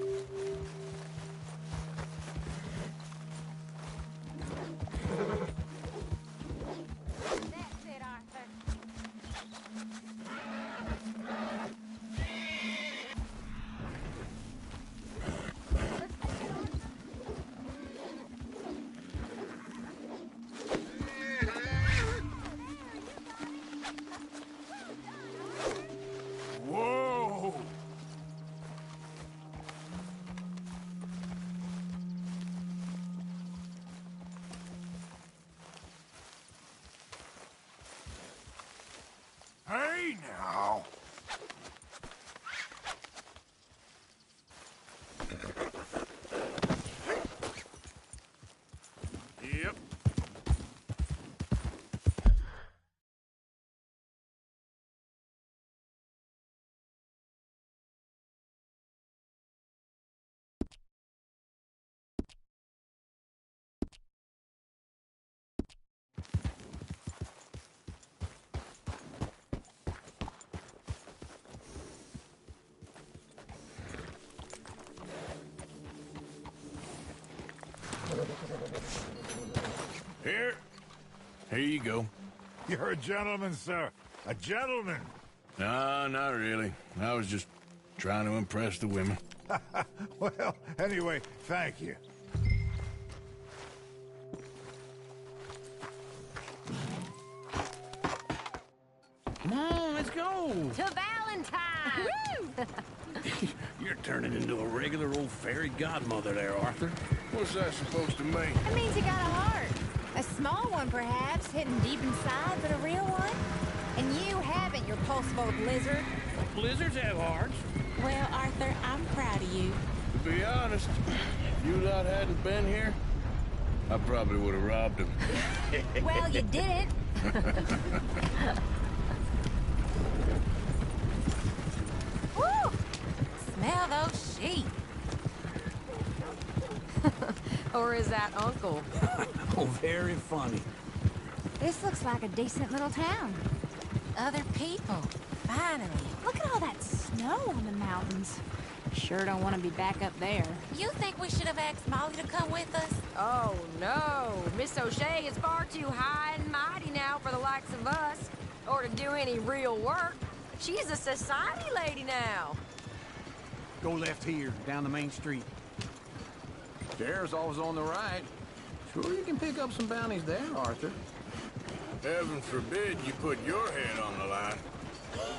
That's it, Arthur. Whoa! Hey, now! Yep. Here you go. You're a gentleman, sir. A gentleman. No, not really. I was just trying to impress the women. Well, anyway, thank you. Come on, let's go. To Valentine! You're turning into a regular old fairy godmother there, Arthur. What's that supposed to mean? It means you got a heart. A small one, perhaps, hidden deep inside, but a real one. And you haven't, you pulse-bolt lizard. Blizzards have hearts. Well, Arthur, I'm proud of you. To be honest, if you lot hadn't been here, I probably would have robbed him. Well, you did it. Woo! Smell those sheep. Or is that Uncle? Oh, very funny. This looks like a decent little town. Other people. Finally. Look at all that snow on the mountains. Sure don't want to be back up there. You think we should have asked Molly to come with us? Oh, no. Miss O'Shea is far too high and mighty now for the likes of us, or to do any real work. She's a society lady now. Go left here, down the main street. There's always on the right. Sure you can pick up some bounties there, Arthur. Heaven forbid you put your head on the line.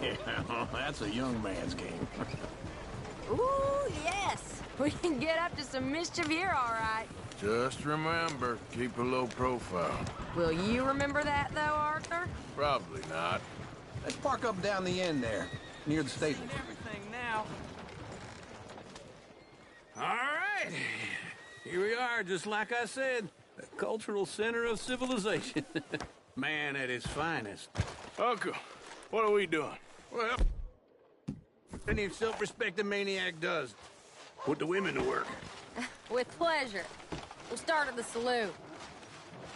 Yeah, that's a young man's game. Ooh, yes. We can get up to some mischief here, all right. Just remember, keep a low profile. Will you remember that, though, Arthur? Probably not. Let's park up down the end there, near the stable. Everything now. All right. Here we are, just like I said. The cultural center of civilization. Man at his finest. Uncle, what are we doing? Well, any self-respecting maniac does. Put the women to work. With pleasure. We'll start at the saloon.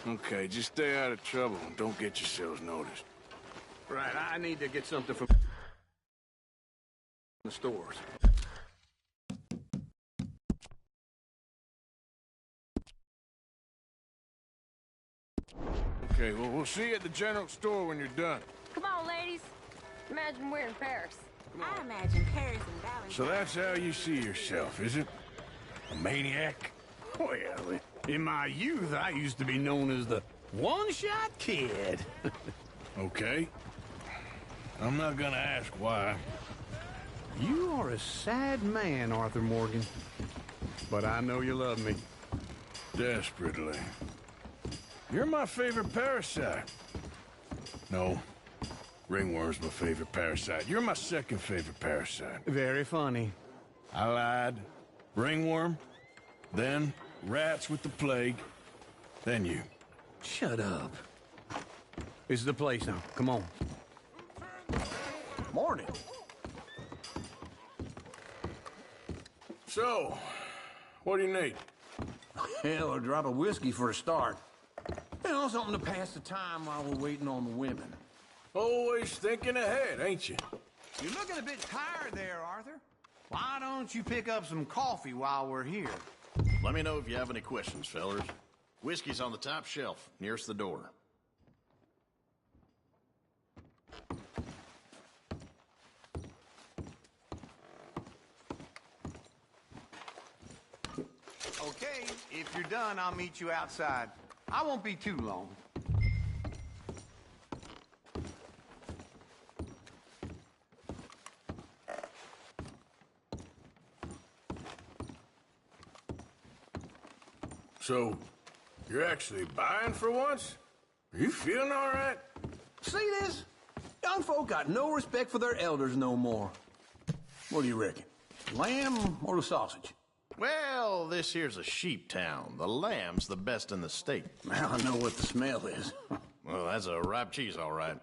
Okay, just stay out of trouble and don't get yourselves noticed. Right, I need to get something from the stores. Okay, well, we'll see you at the general store when you're done. Come on, ladies. Imagine we're in Paris. I imagine Paris and Valentine. So that's how you see yourself, is it? A maniac? Well, in my youth, I used to be known as the one-shot kid. Okay. I'm not gonna ask why. You are a sad man, Arthur Morgan. But I know you love me. Desperately. You're my favorite parasite. No. Ringworm's my favorite parasite. You're my second favorite parasite. Very funny. I lied. Ringworm. Then rats with the plague. Then you. Shut up. This is the place now. Come on. Morning. So, what do you need? Hell, a drop of whiskey for a start. You know, something to pass the time while we're waiting on the women. Always thinking ahead, ain't you? You're looking a bit tired there, Arthur. Why don't you pick up some coffee while we're here? Let me know if you have any questions, fellers. Whiskey's on the top shelf, nearest the door. Okay, if you're done, I'll meet you outside. I won't be too long. So, you're actually buying for once? Are you feeling all right? See this? Young folk got no respect for their elders no more. What do you reckon? Lamb or the sausage? Well, this here's a sheep town. The lamb's the best in the state. Now I know what the smell is. Well, that's a ripe cheese, all right.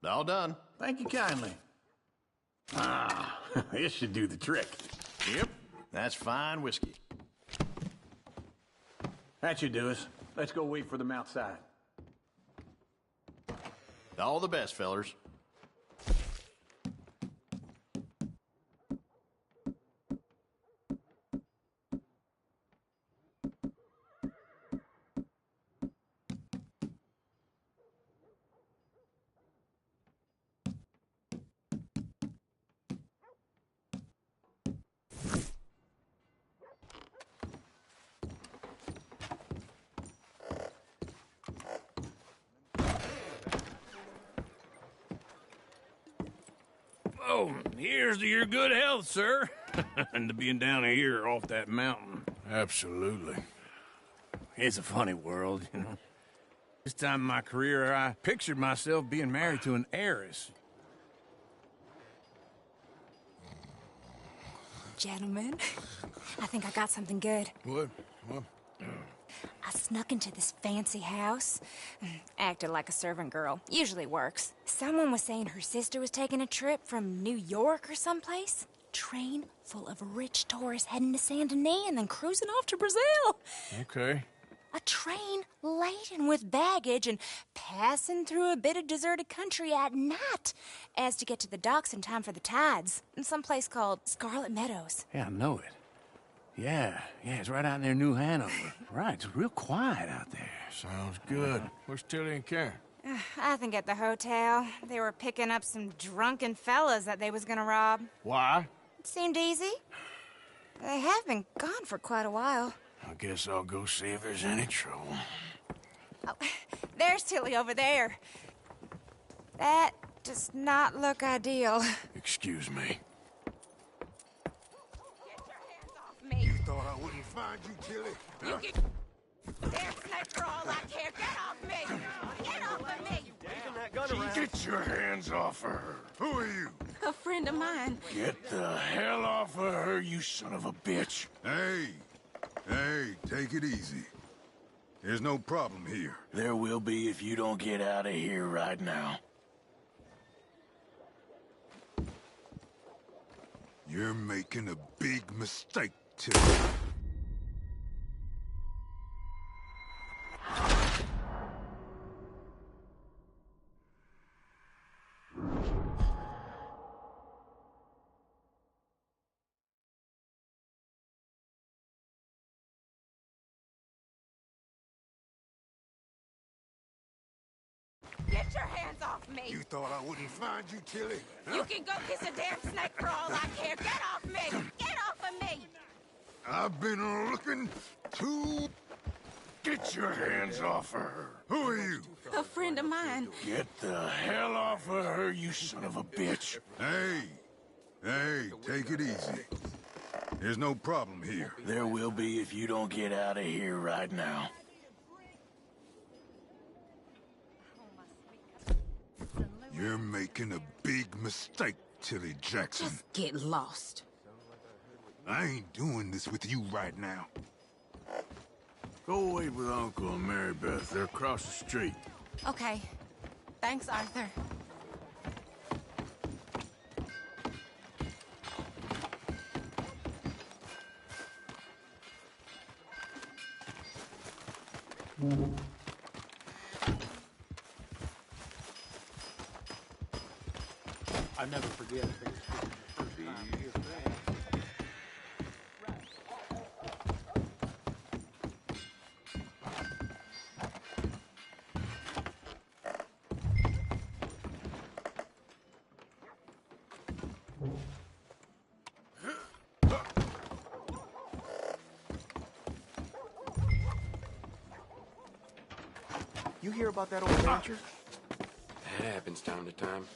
All done. Thank you kindly. Ah, this should do the trick. Yep, that's fine whiskey. That should do us. Let's go wait for them outside. All the best, fellers. Oh, here's to your good health, sir. And to being down here off that mountain. Absolutely. It's a funny world, you know. This time in my career, I pictured myself being married to an heiress. Gentlemen, I think I got something good. What? I snuck into this fancy house. Acted like a servant girl. Usually works. Someone was saying her sister was taking a trip from New York or someplace. Train full of rich tourists heading to Saint Denis and then cruising off to Brazil. Okay. A train laden with baggage and passing through a bit of deserted country at night as to get to the docks in time for the tides in some place called Scarlet Meadows. Yeah, I know it. Yeah, it's right out near New Hanover. Right, it's real quiet out there. Sounds good. Where's Tilly and Karen? I think at the hotel. They were picking up some drunken fellas that they was gonna rob. Why? It seemed easy. They have been gone for quite a while. I guess I'll go see if there's any trouble. Oh, there's Tilly over there. That does not look ideal. Excuse me. Me. Thought I wouldn't find you, Tilly. You get... Get your hands off of her. Who are you? A friend of mine. Get the hell off of her, you son of a bitch. Hey, take it easy. There's no problem here. There will be if you don't get out of here right now. You're making a big mistake, Tilly. Get your hands off me! You thought I wouldn't find you, Tilly? Huh? You can go kiss a damn snake for all I care. Get off me! Get off of me! I've been looking to... Get your hands off of her. Who are you? A friend of mine. Get the hell off of her, you son of a bitch. Hey, take it easy. There's no problem here. There will be if you don't get out of here right now. You're making a big mistake, Tilly Jackson. Just get lost. I ain't doing this with you right now. Go wait with Uncle and Mary Beth. They're across the street. Okay. Thanks, Arthur. I never forget things. You hear about that old rancher? That happens time to time.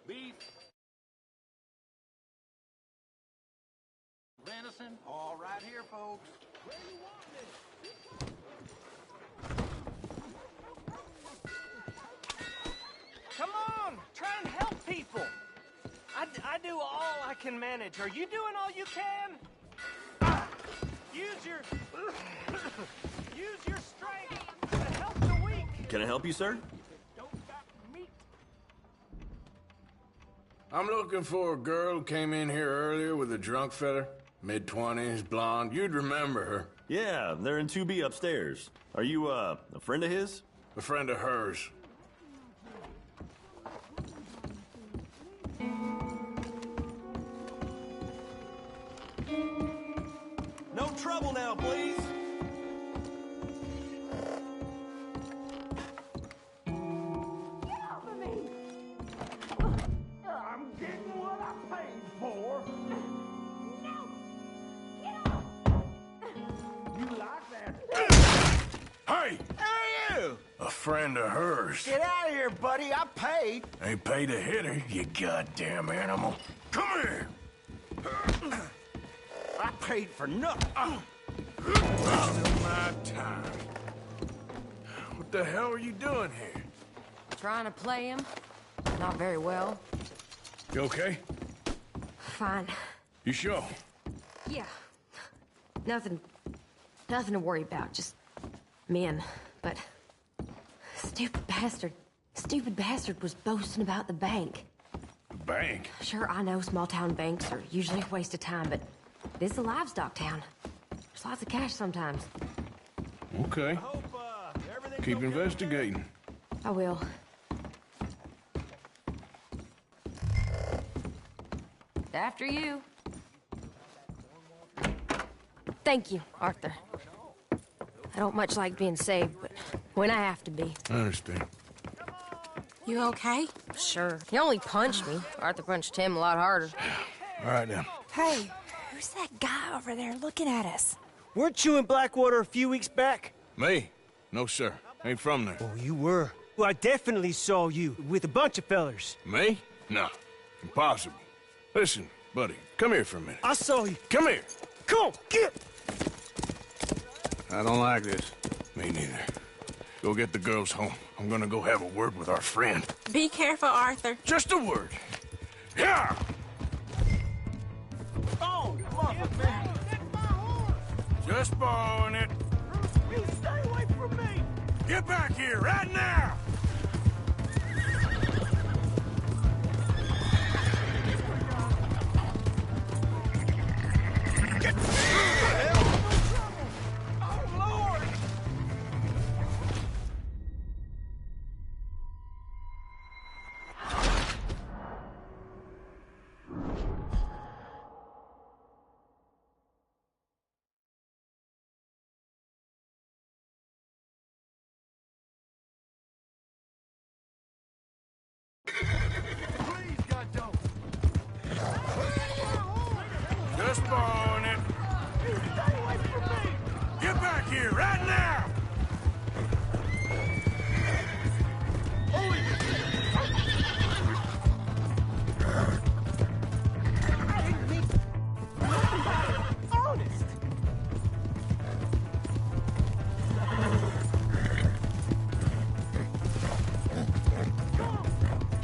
Beef. Venison. All right here, folks. Where you want it? Come on, try and help people. I do all I can manage. Are you doing all you can? Use your strength to help the weak. Can I help you, sir? I'm looking for a girl who came in here earlier with a drunk fella. Mid-20s, blonde. You'd remember her. Yeah, they're in 2B upstairs. Are you, a friend of his? A friend of hers. No trouble now, please. I'm getting what I paid for. No! Get off! You like that? Hey! Who are you? A friend of hers. Get out of here, buddy. I paid. Ain't paid to hit her, you goddamn animal. Come here! I paid for nothing. Wasting my time. What the hell are you doing here? Trying to play him. Not very well. You okay? Fine. You sure? Yeah. Nothing to worry about. Just men. But stupid bastard was boasting about the bank. The bank? Sure, I know small town banks are usually a waste of time, but this is a livestock town. There's lots of cash sometimes. Okay. Keep investigating. I will. After you. Thank you, Arthur. I don't much like being saved, but when I have to be. I understand. You okay? Sure. He only punched me. Arthur punched him a lot harder. All right, then. Hey, who's that guy over there looking at us? Weren't you in Blackwater a few weeks back? Me? No, sir. Ain't from there. Oh, you were. Well, I definitely saw you with a bunch of fellers. Me? No. Impossible. Listen, buddy, come here for a minute. I saw you. Come here. Come on, get! I don't like this. Me neither. Go get the girls home. I'm gonna go have a word with our friend. Be careful, Arthur. Just a word. Yeah! Oh, mother, man. Just borrowing it. You stay away from me. Get back here right now! Get the hell! Oh, Lord! Just borrowing it. Stay away from me! Get back here right now! I didn't mean nothing about it. Honest.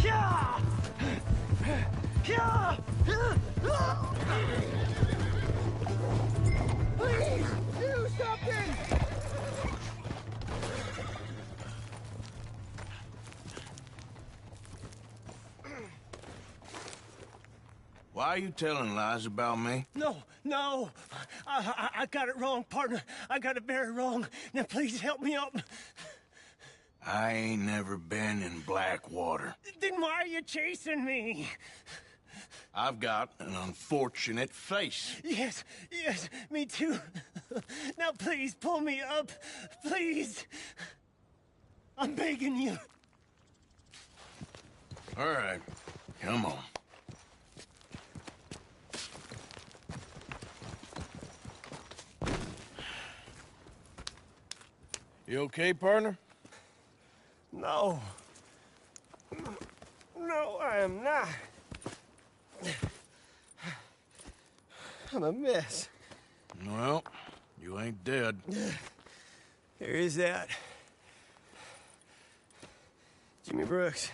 Yeah! Yeah! Please, do something! Why are you telling lies about me? No. I got it wrong, partner. I got it very wrong. Now, please help me up. I ain't never been in Blackwater. Then why are you chasing me? I've got an unfortunate face. Yes, me too. Now, please, pull me up. Please. I'm begging you. All right, come on. You okay, partner? No. No, I am not. I'm a mess. Well, you ain't dead. There is that. Jimmy Brooks.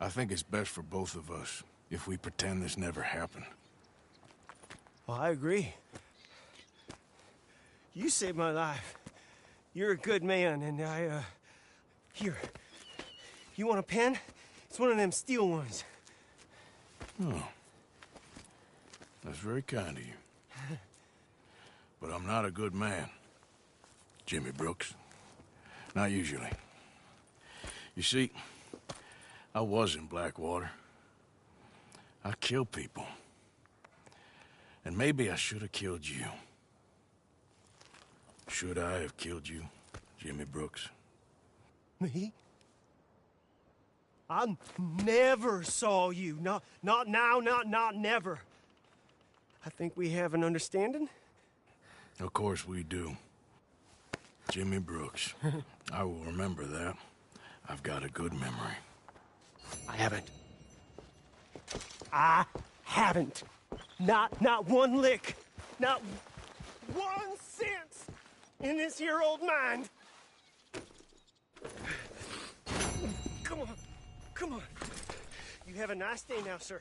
I think it's best for both of us if we pretend this never happened. Well, I agree. You saved my life. You're a good man, and Here. You want a pen? It's one of them steel ones. Oh. That's very kind of you. But I'm not a good man, Jimmy Brooks. Not usually. You see, I was in Blackwater. I killed people. And maybe I should have killed you. Should I have killed you, Jimmy Brooks? Me? I never saw you. Not now, not never. I think we have an understanding. Of course we do. Jimmy Brooks. I will remember that. I've got a good memory. I haven't. Not one lick. Not 1 cent in this here old mind. Come on. You have a nice day now, sir.